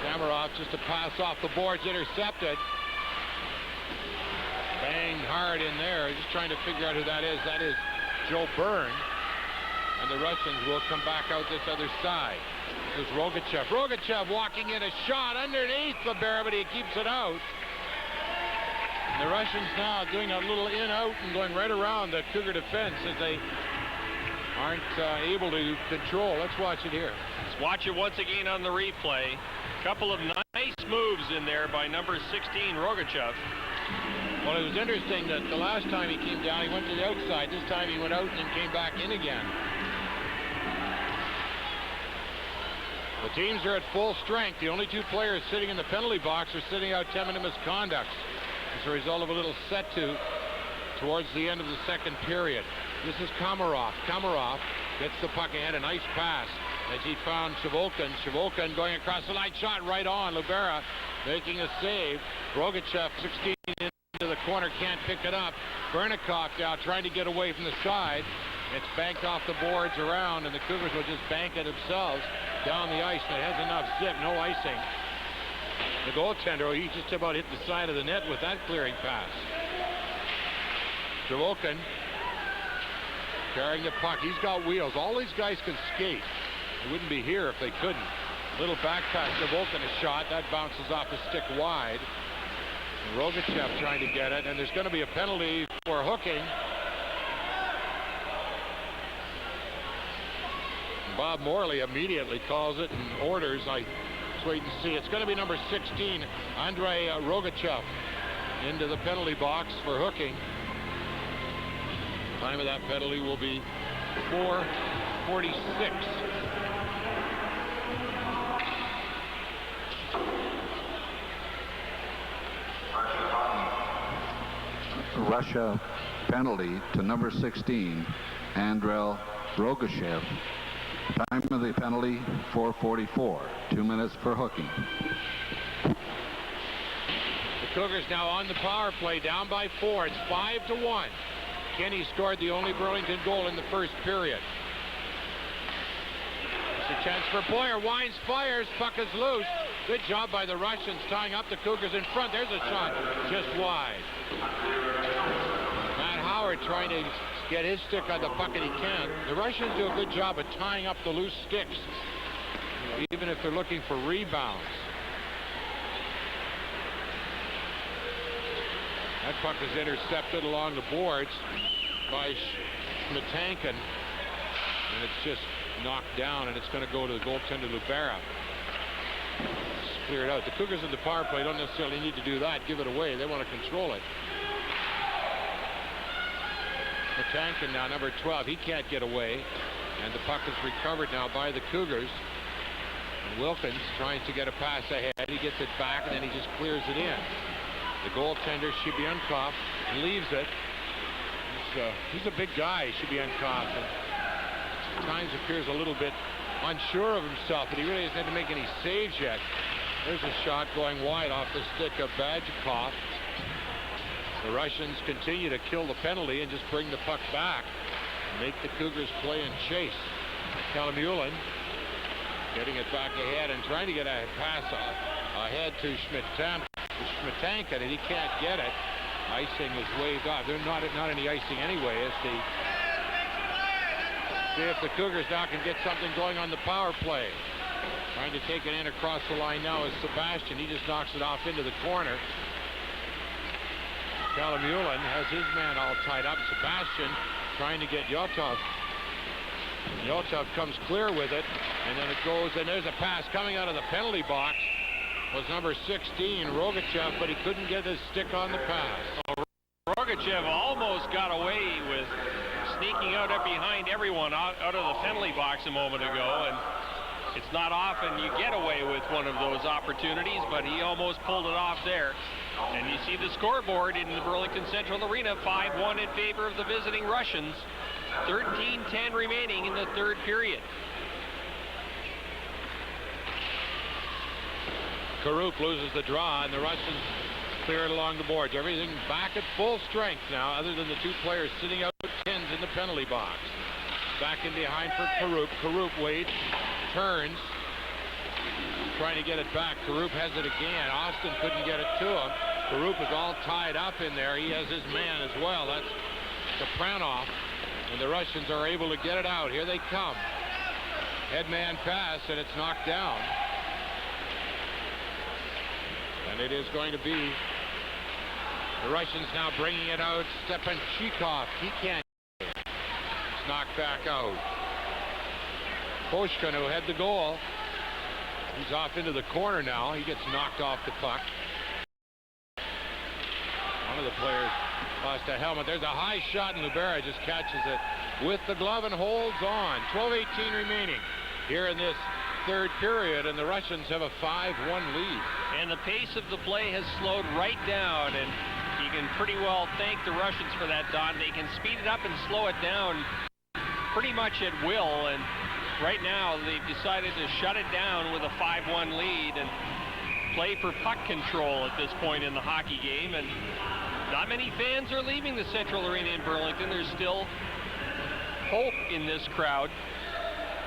Kamarov just a pass off the boards, intercepted. Banged hard in there. Just trying to figure out who that is. That is Joe Byrne. And the Russians will come back out this other side. This is Rogachev. Rogachev walking in, a shot underneath the barrier, but he keeps it out. The Russians now doing a little in-out and going right around the Cougar defense as they aren't able to control. Let's watch it here. Let's watch it once again on the replay. Couple of nice moves in there by number 16, Rogachev. Well, it was interesting that the last time he came down, he went to the outside. This time he went out and then came back in again. The teams are at full strength. The only two players sitting in the penalty box are sitting out 10-minute misconducts as a result of a little set-to towards the end of the second period. This is Komarov. Komarov gets the puck ahead, a nice pass as he found Shavolkin. Shavolkin going across the line, shot right on. Libera making a save. Rogachev 16 into the corner, can't pick it up. Bernikov now trying to get away from the side. It's banked off the boards around, and the Cougars will just bank it themselves down the ice. And it has enough zip, no icing. The goaltender, he just about hit the side of the net with that clearing pass. Shavolkin carrying the puck. He's got wheels. All these guys can skate. They wouldn't be here if they couldn't. Little back pass. Shavolkin a shot. That bounces off the stick wide. And Rogachev trying to get it, and there's going to be a penalty for hooking. Bob Morley immediately calls it and orders. I just wait and see. It's going to be number 16, Andrei Rogachev, into the penalty box for hooking. Time of that penalty will be 4:46. Russia penalty to number 16, Andrei Rogachev. Time of the penalty, 4:44. 2 minutes for hooking. The Cougars now on the power play, down by 4. It's 5-1. Kenny scored the only Burlington goal in the first period. It's a chance for Boyer. Wines, fires. Puck is loose. Good job by the Russians tying up the Cougars in front. There's a shot just wide. Matt Howard trying to get his stick on the puck, and he can't. The Russians do a good job of tying up the loose sticks, even if they're looking for rebounds. That puck is intercepted along the boards by Schmitankin, and it's just knocked down, and it's going to go to the goaltender Libera. It's cleared out. The Cougars in the power play don't necessarily need to do that, give it away. They want to control it. Schmitankin now, number 12, he can't get away, and the puck is recovered now by the Cougars. And Wilkins trying to get a pass ahead. He gets it back, and then he just clears it in. The goaltender, Shibyankov, leaves it. He's a big guy, Shibyankov. At times appears a little bit unsure of himself, but he really hasn't had to make any saves yet. There's a shot going wide off the stick of Badjikov. The Russians continue to kill the penalty and just bring the puck back. Make the Cougars play and chase. Kalamulin getting it back ahead and trying to get a pass ahead to Schmitankin, and he can't get it. Icing is waved off. There's not any icing anyway. As the see if the Cougars now can get something going on the power play. Trying to take it in across the line now is Sebastian. He just knocks it off into the corner. Kalamulin has his man all tied up. Sebastian trying to get Yotov. Yotov comes clear with it, and then it goes, and there's a pass coming out of the penalty box. Was number 16, Rogachev, but he couldn't get his stick on the pass. Rogachev almost got away with sneaking out behind everyone out of the penalty box a moment ago, and it's not often you get away with one of those opportunities, but he almost pulled it off there. And you see the scoreboard in the Burlington Central Arena, 5-1 in favor of the visiting Russians. 13:10 remaining in the third period. Karup loses the draw, and the Russians clear it along the boards. Everything back at full strength now, other than the two players sitting out 10s in the penalty box. Back in behind for Karup. Karup waits, turns, trying to get it back. Karup has it again. Austin couldn't get it to him. Karup is all tied up in there. He has his man as well. That's Kapranov. And the Russians are able to get it out. Here they come. Headman pass, and it's knocked down. And it is going to be the Russians now bringing it out. Stepanchikov, he can't. It's knocked back out. Koshkin, who had the goal, he's off into the corner now. He gets knocked off the puck. On of the players lost a helmet. There's a high shot, and Libera just catches it with the glove and holds on. 12:18 remaining here in this third period, and the Russians have a 5-1 lead. And the pace of the play has slowed right down, and you can pretty well thank the Russians for that, Don. They can speed it up and slow it down pretty much at will, and right now they've decided to shut it down with a 5-1 lead and play for puck control at this point in the hockey game. And not many fans are leaving the Central Arena in Burlington. There's still hope in this crowd.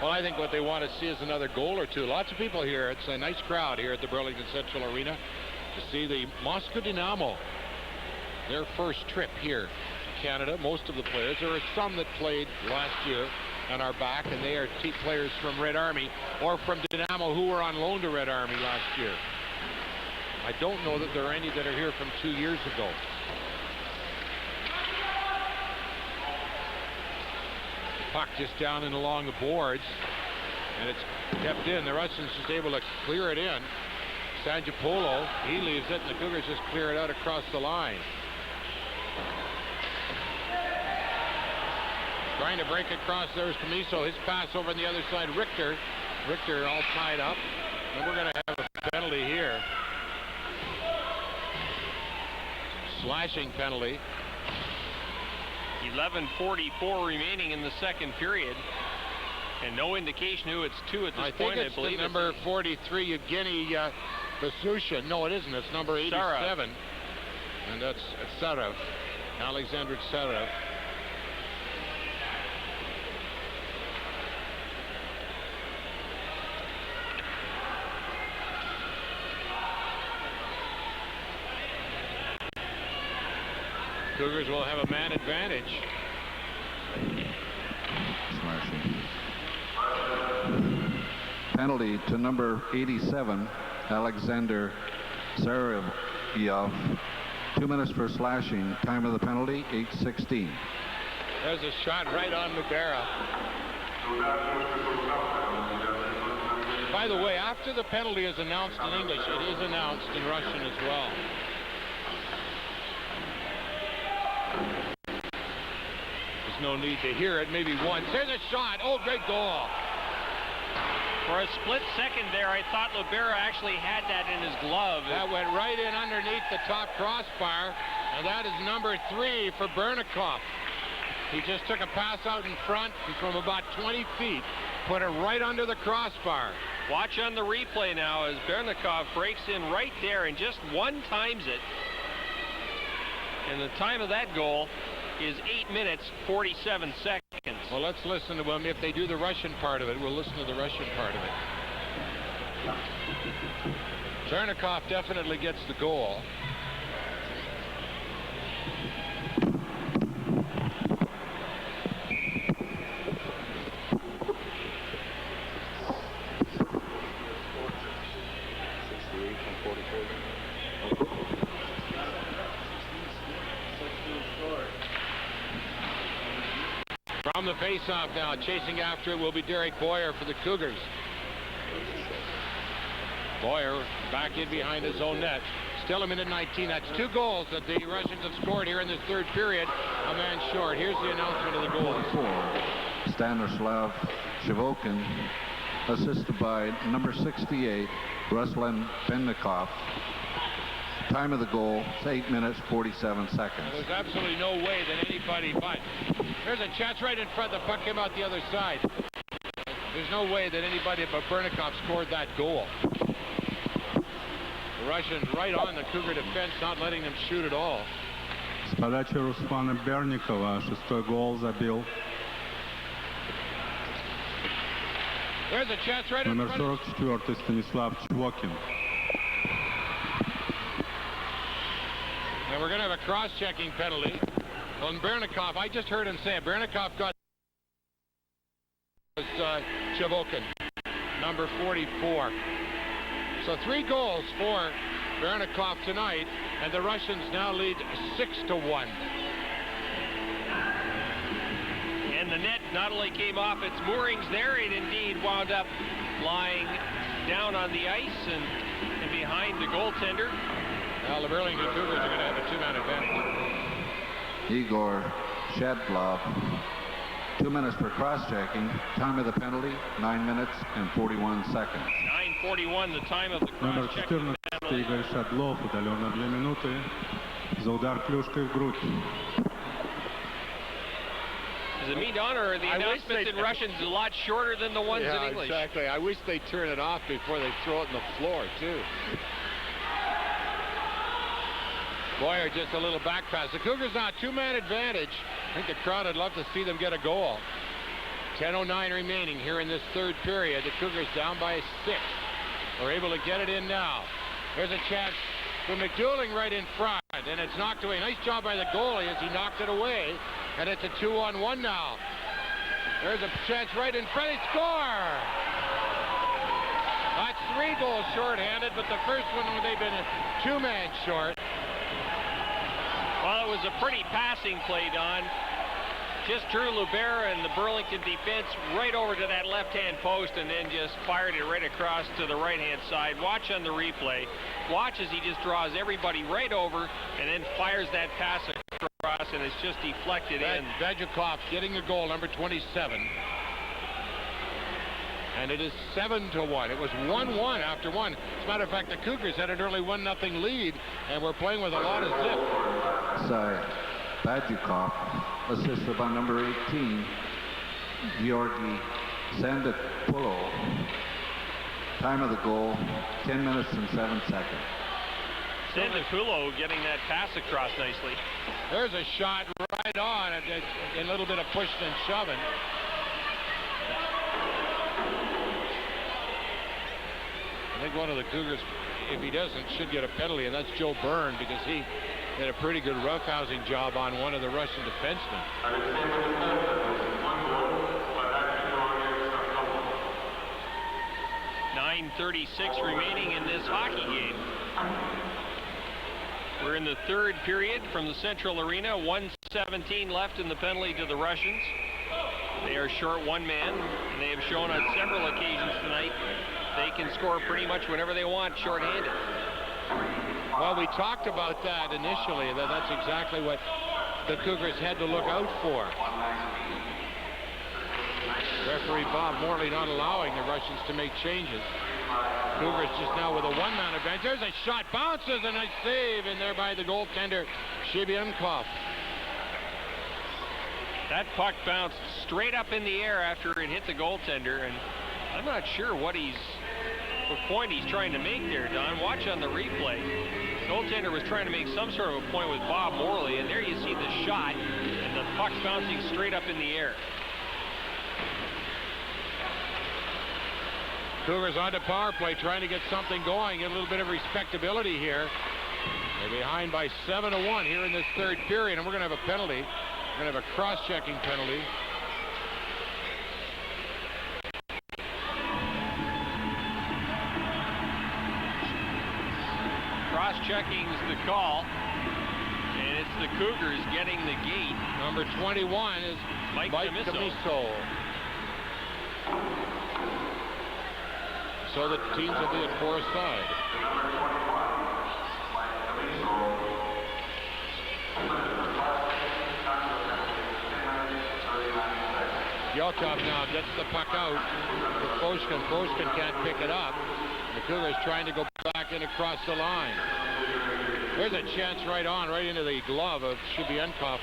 Well, I think what they want to see is another goal or two. Lots of people here. It's a nice crowd here at the Burlington Central Arena to see the Moscow Dynamo, their first trip here to Canada. Most of the players, there are some that played last year and are back, and they are players from Red Army or from Dynamo who were on loan to Red Army last year. I don't know that there are any that are here from 2 years ago. Puck just down and along the boards, and it's kept in. The Russians just able to clear it in. Sanjapolo, he leaves it, and the Cougars just clear it out across the line. Trying to break across, there's Camiso. His pass over on the other side, Richter all tied up, and we're going to have a penalty here. Slashing penalty. 11:44 remaining in the second period, and no indication who it's to at this point. I believe it's number 43, Evgeny Basushin. No, it isn't. It's number 87, and that's Tsarev, Alexander Tsarev. Cougars will have a man advantage. Slashing. Penalty to number 87, Alexander Zarevyov. 2 minutes for slashing. Time of the penalty, 8:16. There's a shot right on Libera. By the way, after the penalty is announced in English, it is announced in Russian as well. No need to hear it, maybe once. There's a shot. Oh, great goal. For a split second there, I thought Libera actually had that in his glove. That went right in underneath the top crossbar, and that is number 3 for Bernikov. He just took a pass out in front from about 20 feet, put it right under the crossbar. Watch on the replay now as Bernikov breaks in right there and just one times it. And the time of that goal is 8 minutes, 47 seconds. Well, let's listen to them. If they do the Russian part of it, we'll listen to the Russian part of it. Bernikov definitely gets the goal. From the face-off now, chasing after it will be Derek Boyer for the Cougars. Boyer back in behind his own net. Still a minute 19. That's 2 goals that the Russians have scored here in this third period. A man short. Here's the announcement of the goals. Stanislav Shivokin, assisted by number 68, Ruslan Bennikov. Time of the goal, 8 minutes, 47 seconds. Well, there's absolutely no way that anybody but. There's a chance right in front. The puck came out the other side. There's no way that anybody but Bernikov scored that goal. The Russians right on the Cougar defense, not letting them shoot at all. С подачи Руслана Берникова, 6-й гол забил There's a chance right in номер front. 44 Станислав Чвокин. And we're going to have a cross-checking penalty on Bernikov. I just heard him say it. Bernikov got Chavokin, number 44. So 3 goals for Bernikov tonight, and the Russians now lead 6-1. And the net not only came off its moorings there, it indeed wound up lying down on the ice and behind the goaltender. Well, the Burlington Cougars are going to have a two-man advantage. Igor Shadlov, 2 minutes for cross-checking. Time of the penalty, 9 minutes and 41 seconds. 9:41, the time of the Номер cross-checking 14 penalty. Игорь Шадлов, удален на 2 минуты за удар клюшкой в грудь. Is it me, Don, or are the announcements in Russian a lot shorter than the ones in English? Exactly. I wish they'd turn it off before they throw it on the floor, too. Boyer just a little back pass. The Cougars now two-man advantage. I think the crowd would love to see them get a goal. 10:09 remaining here in this third period. The Cougars down by 6. We're able to get it in now. There's a chance for McDouling right in front, and it's knocked away. Nice job by the goalie as he knocked it away, and it's a 2-on-1 now. There's a chance right in front. They score! That's 3 goals short-handed, but the first one they've been a two-man short. Well, it was a pretty passing play, Don. Just drew Lubera and the Burlington defense right over to that left-hand post and then just fired it right across to the right-hand side. Watch on the replay. Watch as he just draws everybody right over and then fires that pass across, and it's just deflected in. Vajukov getting a goal, number 27. And it is 7-1. It was 1-1 after one. As a matter of fact, the Cougars had an early 1-0 lead, and we're playing with a lot of zip. Side, Vajukov, assisted by number 18, Georgi Sandapulo. Time of the goal, 10 minutes and 7 seconds. Sandapulo getting that pass across nicely. There's a shot right on, and a little bit of pushing and shoving. I think one of the Cougars, if he doesn't, should get a penalty, and that's Joe Byrne, because he did a pretty good roughhousing job on one of the Russian defensemen. 9:36 remaining in this hockey game. We're in the third period from the Central Arena. 1:17 left in the penalty to the Russians. They are short one man, and they have shown on several occasions tonight they can score pretty much whenever they want shorthanded. Well, we talked about that initially, that's exactly what the Cougars had to look out for. Referee Bob Morley not allowing the Russians to make changes. Cougars just now with a one-man advantage. There's a shot, bounces, and a save in there by the goaltender, Shibyankov. That puck bounced straight up in the air after it hit the goaltender, and I'm not sure what point he's trying to make there, Don. Watch on the replay. The goaltender was trying to make some sort of a point with Bob Morley, and there you see the shot, and the puck bouncing straight up in the air. Cougars on the power play, trying to get something going, get a little bit of respectability here. They're behind by 7-1 here in this third period, and we're going to have a penalty. We're going to have a cross-checking penalty. Cross-checking's the call, and it's the Cougars getting the gate. Number 21 is Mike Demiso. So the teams will be at four side. Yeltov now gets the puck out to Foshkin. Foshkin can't pick it up. The Cougars trying to go back in across the line. There's a chance right into the glove of Shibyankov.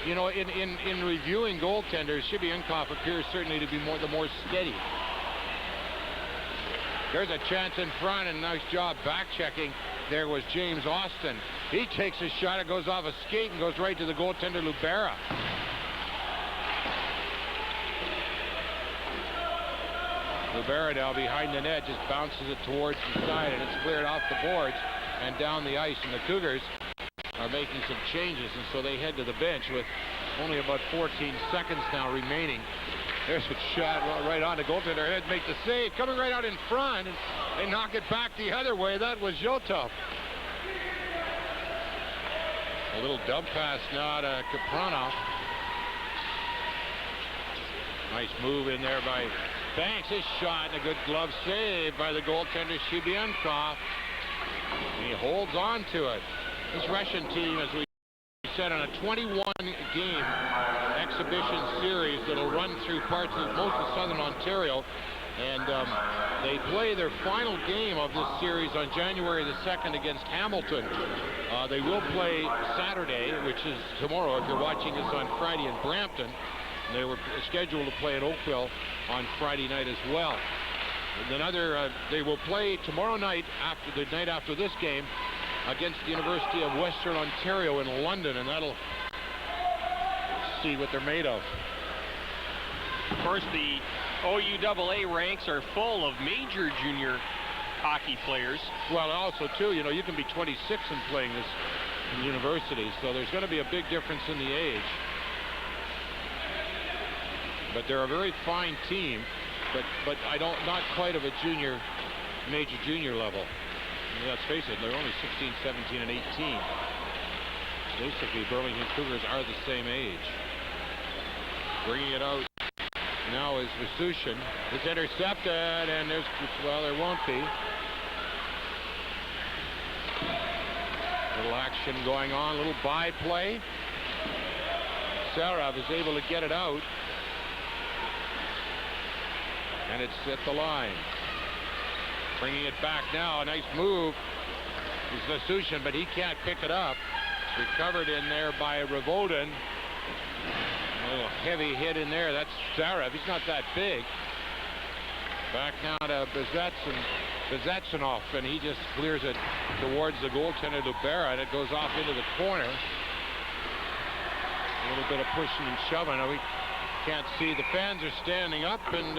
You know, in reviewing goaltenders, Shibyankov appears certainly to be the more steady. There's a chance in front, and nice job back checking. There was James Austin. He takes a shot, it goes off a skate and goes right to the goaltender Lubera. Lubera now behind the net just bounces it towards the side, and it's cleared off the boards and down the ice, and the Cougars are making some changes, and so they head to the bench with only about 14 seconds now remaining. There's a shot right on the goaltender head, make the save, coming right out in front, and they knock it back the other way. That was Yotov. A little dump pass now to Kapranov. Nice move in there by Banks. His shot and a good glove save by the goaltender Shibyankov. He holds on to it. This Russian team, as we said, on a 21-game exhibition series that'll run through parts of most of southern Ontario. And they play their final game of this series on January the 2nd against Hamilton. They will play Saturday, which is tomorrow if you're watching this on Friday in Brampton. They were scheduled to play at Oakville on Friday night as well. And they will play tomorrow night, after the night after this game, against the University of Western Ontario in London, and that'll see what they're made of. Of course, the OUAA ranks are full of major junior hockey players. Well, also, too, you know, you can be 26 and playing this in universities, so there's going to be a big difference in the age. But they're a very fine team, but not quite of a major junior level. Let's face it, they're only 16, 17, and 18. Basically, Burlington Cougars are the same age. Bringing it out now is Vasuchin. It's intercepted, and there won't be. Little action going on, little by-play. Sarov is able to get it out. And it's at the line. Bringing it back now, a nice move. It's Vasuchin, but he can't pick it up. It's recovered in there by Ravodin. A little heavy hit in there. That's Sarov. He's not that big. Back now to Bezatsinov, and he just clears it towards the goaltender, Lubera, and it goes off into the corner. A little bit of pushing and shoving. We can't see. The fans are standing up, and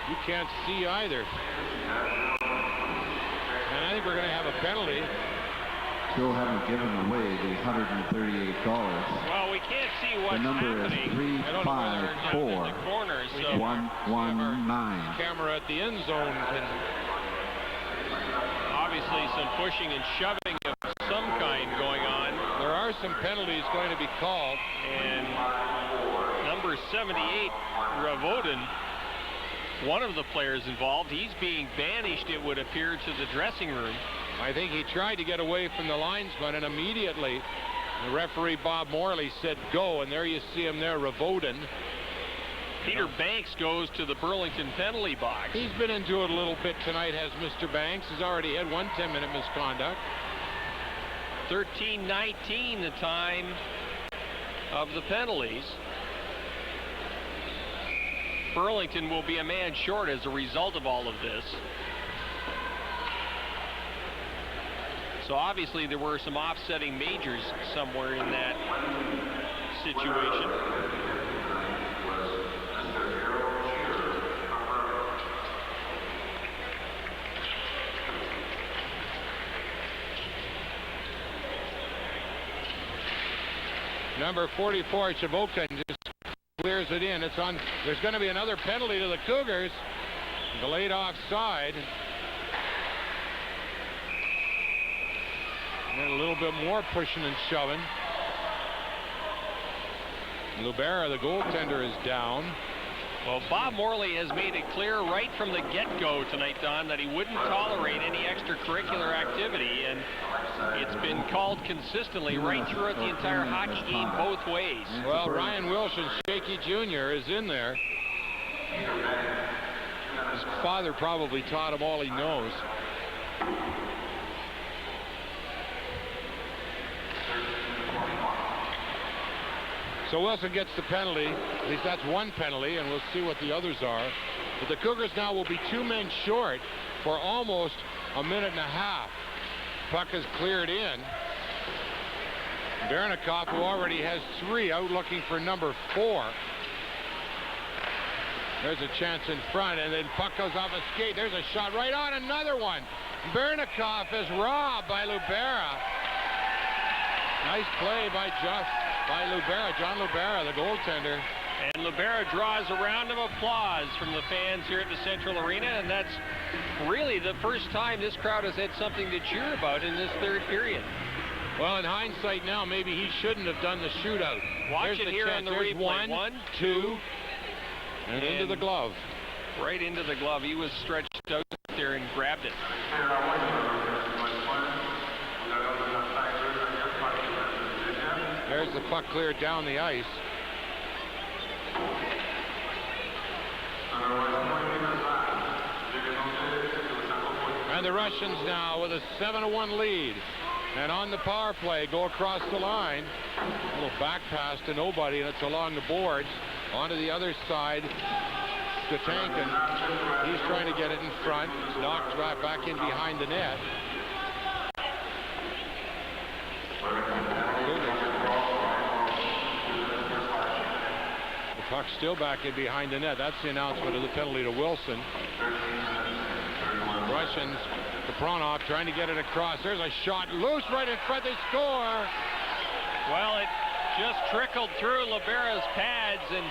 you can't see either. And I think we're going to have a penalty. Still haven't given away the $138. Well, we can't see what's happening. The number happening. is 354 so 119. Camera at the end zone can... Obviously some pushing and shoving of some kind going on. There are some penalties going to be called. And number 78, Ravodin, one of the players involved, he's being banished, it would appear, to the dressing room. I think he tried to get away from the linesman, and immediately the referee, Bob Morley, said go, and there you see him there, Ravodin. Peter Banks goes to the Burlington penalty box. He's been into it a little bit tonight, has Mr. Banks. He's already had one 10-minute misconduct. 13:19 the time of the penalties. Burlington will be a man short as a result of all of this. So obviously there were some offsetting majors somewhere in that situation. Number 44, Chavokin, just clears it in. It's on. There's going to be another penalty to the Cougars. Delayed offside. And a little bit more pushing and shoving. Lubera, the goaltender, is down. Well, Bob Morley has made it clear right from the get-go tonight, Don, that he wouldn't tolerate any extracurricular activity, and it's been called consistently right throughout the entire hockey game both ways. Well, Ryan Wilson, Shaky Jr., is in there. His father probably taught him all he knows. So Wilson gets the penalty. At least that's one penalty, and we'll see what the others are. But the Cougars now will be 2 men short for almost a minute and a half. Puck is cleared in. Bernikov, who already has 3, out looking for number 4. There's a chance in front, and then puck goes off a skate. There's a shot right on, another one. Bernikov is robbed by Lubera. Nice play by Lubera, John Lubera, the goaltender. And Lubera draws a round of applause from the fans here at the Central Arena, and that's really the first time this crowd has had something to cheer about in this third period. Well, in hindsight now, maybe he shouldn't have done the shootout. Watch it here on the replay. 1, 2, and into the glove. Right into the glove. He was stretched out there and grabbed it. There's the puck cleared down the ice. And the Russians now with a 7-1 lead. And on the power play, go across the line. A little back pass to nobody, and it's along the boards. Onto the other side, Skatankin. He's trying to get it in front. It's knocked right back in behind the net. The puck's still back in behind the net. That's the announcement of the penalty to Wilson. Russians, Kapronov trying to get it across. There's a shot loose right in front. They score. Well, it just trickled through Libera's pads and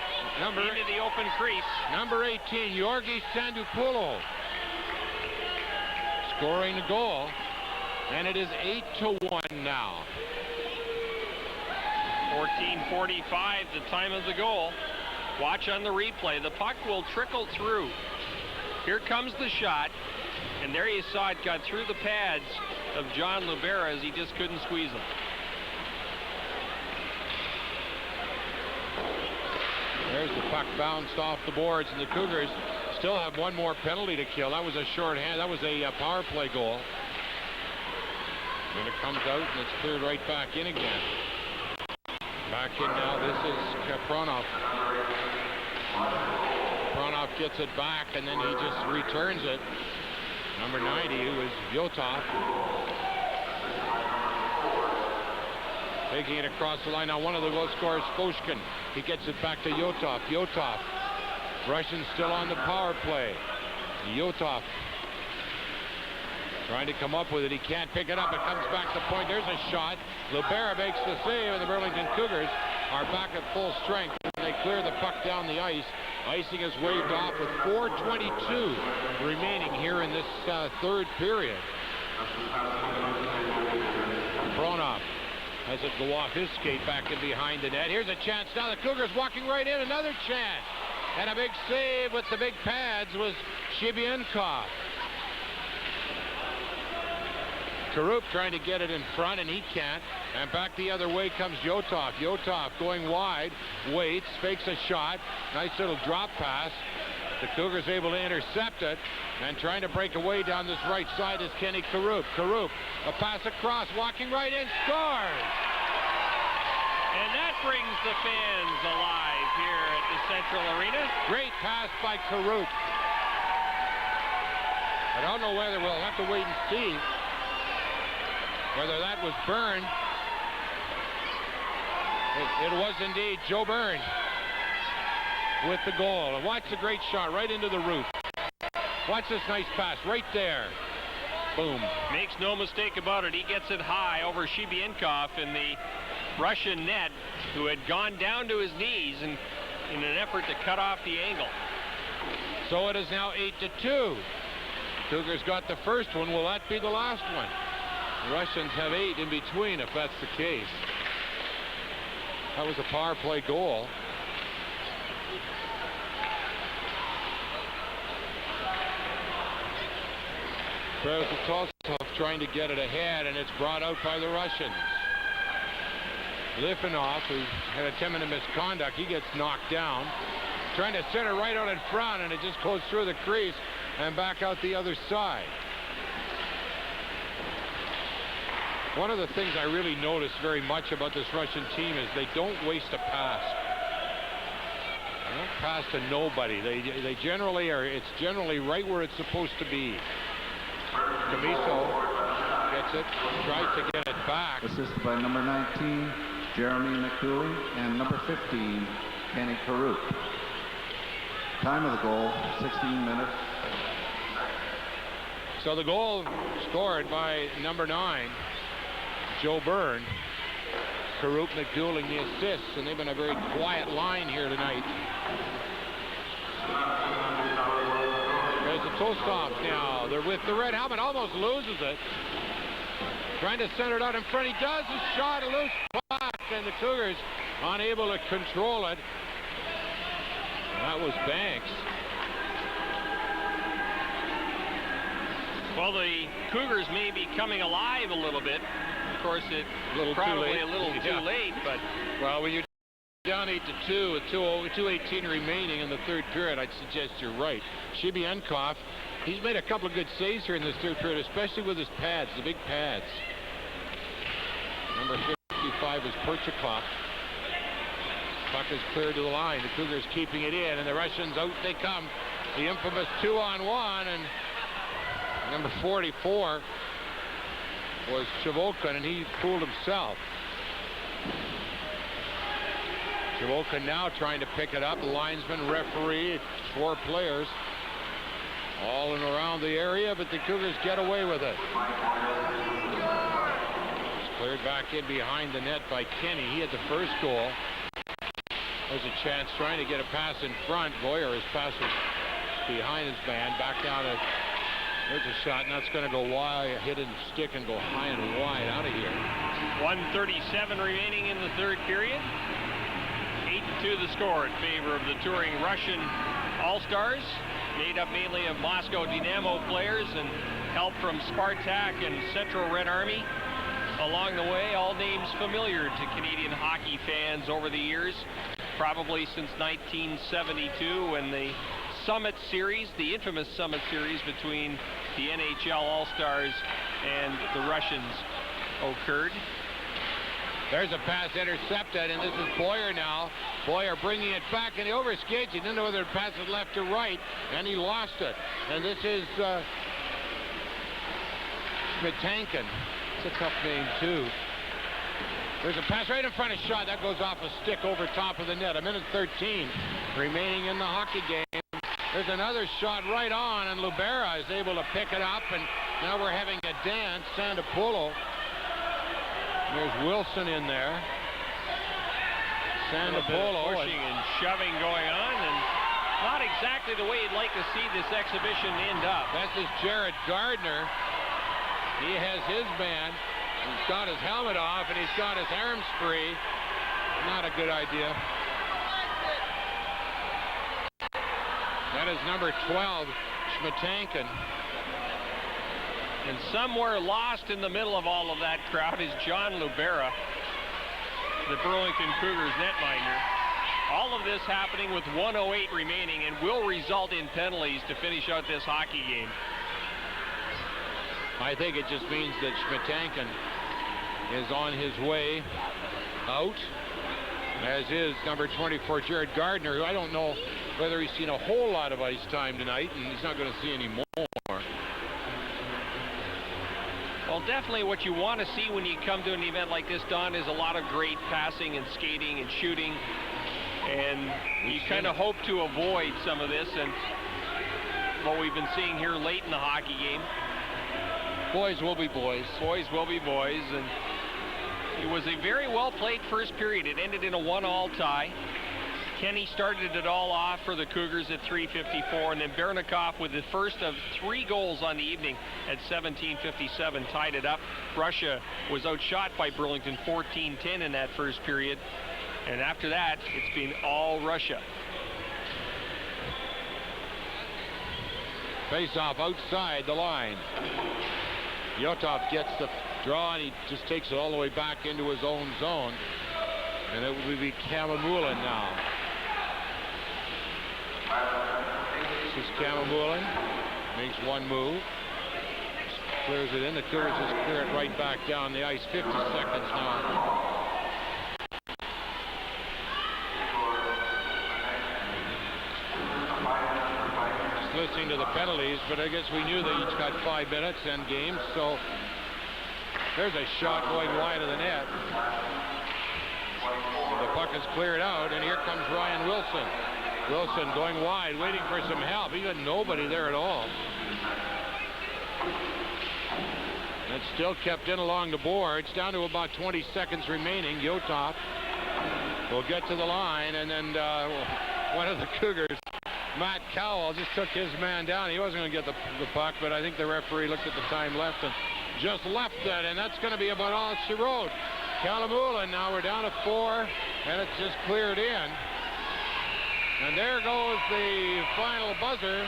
into the open crease. Number 18, Georgi Sandoupoulos, scoring the goal, and it is 8-1 now. 14:45, the time of the goal. Watch on the replay. The puck will trickle through. Here comes the shot, and there you saw it got through the pads of John Libera as he just couldn't squeeze them. There's the puck bounced off the boards, and the Cougars still have one more penalty to kill. That was a shorthand. That was a power play goal. And it comes out, and it's cleared right back in again. Back in now. This is Kapronov. Kapronov gets it back, and then he just returns it. Number 90, who is Yotov. Taking it across the line. Now one of the goal scorers, Foshkin. He gets it back to Yotov. Yotov. Russians still on the power play. Yotov trying to come up with it. He can't pick it up. It comes back to point. There's a shot. Libera makes the save, and the Burlington Cougars are back at full strength. They clear the puck down the ice. Icing is waved off with 4:22 remaining here in this third period. Kapronov has it go off his skate back in behind the net. Here's a chance now. The Cougars walking right in. Another chance. And a big save with the big pads was Shibyankov. Karup trying to get it in front, and he can't. And back the other way comes Yotov. Yotov going wide, waits, fakes a shot. Nice little drop pass. The Cougars able to intercept it. And trying to break away down this right side is Kenny Karup. Karup, a pass across, walking right in, scores! And that brings the fans alive here at the Central Arena. Great pass by Karup. I don't know whether we'll have to wait and see whether that was Byrne. It was indeed Joe Byrne with the goal. And watch the great shot right into the roof. Watch this nice pass right there. Boom. Makes no mistake about it. He gets it high over Shibyankov in the Russian net, who had gone down to his knees in an effort to cut off the angle. So it is now 8-2. Cougars got the first one. Will that be the last one? The Russians have 8 in between, if that's the case. That was a power play goal. Berezatosov trying to get it ahead, and it's brought out by the Russians. Lifanov, who had a 10-minute misconduct, he gets knocked down. Trying to center right out in front, and it just goes through the crease and back out the other side. One of the things I really notice very much about this Russian team is they don't waste a pass. They don't pass to nobody. They generally are. It's generally right where it's supposed to be. Camiso gets it, tries to get it back. Assisted by number 19, Jeremy McCooley, and number 15, Kenny Karup. Time of the goal, 16 minutes. So the goal scored by number 9, Joe Byrne. Karup McDouling the assists, and they've been a very quiet line here tonight. There's the Tostov now. They're with the red helmet, almost loses it. Trying to center it out in front. He does a shot, a loose puck, and the Cougars unable to control it. That was Banks. Well, the Cougars may be coming alive a little bit of course, it A little probably too late. a little too late, but Well, when you're down 8-2 with 2:18 remaining in the third period, I'd suggest you're right. Shibyankov, he's made a couple of good saves here in this third period, especially with his pads, the big pads. Number 55 is Perchikov. Puck is cleared to the line. The Cougars keeping it in, and the Russians, out they come. The infamous 2-on-1, and number 44 was Chivolkin, and he fooled himself. Chivolkin now trying to pick it up. The linesman, referee, 4 players all in around the area, but the Cougars get away with it. It's cleared back in behind the net by Kenny. He had the first goal. There's a chance trying to get a pass in front. Boyer is passing behind his man. Back down to, there's a shot, and that's going to go wide, hit and stick and go high and wide out of here. 1:37 remaining in the third period. 8-2 the score in favor of the touring Russian All-Stars, made up mainly of Moscow Dynamo players and help from Spartak and Central Red Army along the way. All names familiar to Canadian hockey fans over the years, probably since 1972 when the Summit Series, the infamous Summit Series between the NHL All-Stars and the Russians occurred. There's a pass intercepted, and this is Boyer now. Boyer bringing it back, and he overskates. He didn't know whether to pass it left or right, and he lost it. And this is Smetankin. It's a tough name, too. There's a pass right in front of shot. That goes off a stick over top of the net. 1:13 remaining in the hockey game. There's another shot right on, and Libera is able to pick it up, and now we're having a dance. Sandapolo. There's Wilson in there. Sandapolo. Pushing and shoving going on, and not exactly the way you'd like to see this exhibition end up. That's his Jared Gardner. He has his band. He's got his helmet off, and he's got his arms free. Not a good idea. That is number 12, Smetankin. And somewhere lost in the middle of all of that crowd is John Libera, the Burlington Cougars netminder. All of this happening with 1:08 remaining and will result in penalties to finish out this hockey game. I think it just means that Smetankin is on his way out, as is number 24, Jared Gardner, who I don't know whether he's seen a whole lot of ice time tonight, and he's not going to see any more. Well, definitely what you want to see when you come to an event like this, Don, is a lot of great passing and skating and shooting. And you kind of hope to avoid some of this and what we've been seeing here late in the hockey game. Boys will be boys. Boys will be boys. And it was a very well-played first period. It ended in a 1-all tie. Kenny started it all off for the Cougars at 3:54, and then Bernikov with the first of 3 goals on the evening at 17:57 tied it up. Russia was outshot by Burlington 14-10 in that first period, and after that it's been all Russia. Face-off outside the line. Yotov gets the draw, and he just takes it all the way back into his own zone, and it will be Kamamulin now. This is Kamamulin, makes one move, clears it in. The Cougars just clear it right back down the ice. 50 seconds now. Just listening to the penalties, but I guess we knew they each got 5 minutes and games, so there's a shot going wide of the net. The puck is cleared out, and here comes Ryan Wilson. Wilson going wide, waiting for some help. He got nobody there at all. And it's still kept in along the boards. Down to about 20 seconds remaining. Yotov will get to the line, and then one of the Cougars, Matt Cowell, just took his man down. He wasn't going to get the puck, but I think the referee looked at the time left and just left it, and that's going to be about all she wrote. Kamamulin, now we're down to 4, and it's just cleared in. And there goes the final buzzer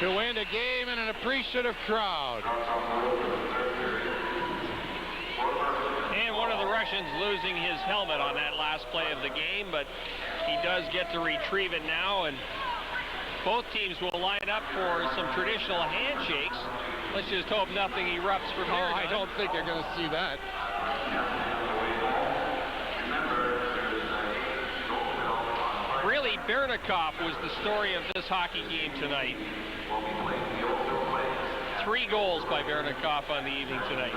to end a game in an appreciative crowd. the Russian's losing his helmet on that last play of the game, but he does get to retrieve it now, and both teams will line up for some traditional handshakes. Let's just hope nothing erupts from there. I don't think you're going to see that. Really, Bernikov was the story of this hockey game tonight. 3 goals by Bernikov on the evening tonight.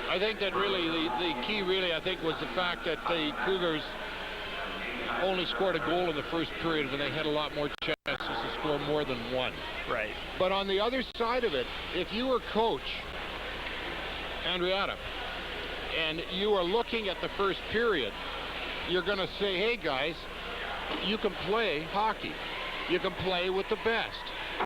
I think that really the key really, I think, was the fact that the Cougars only scored a goal in the first period when they had a lot more chances to score more than one. Right. But on the other side of it, if you were coach Andriata and you are looking at the first period, you're going to say, hey guys, you can play hockey. You can play with the best.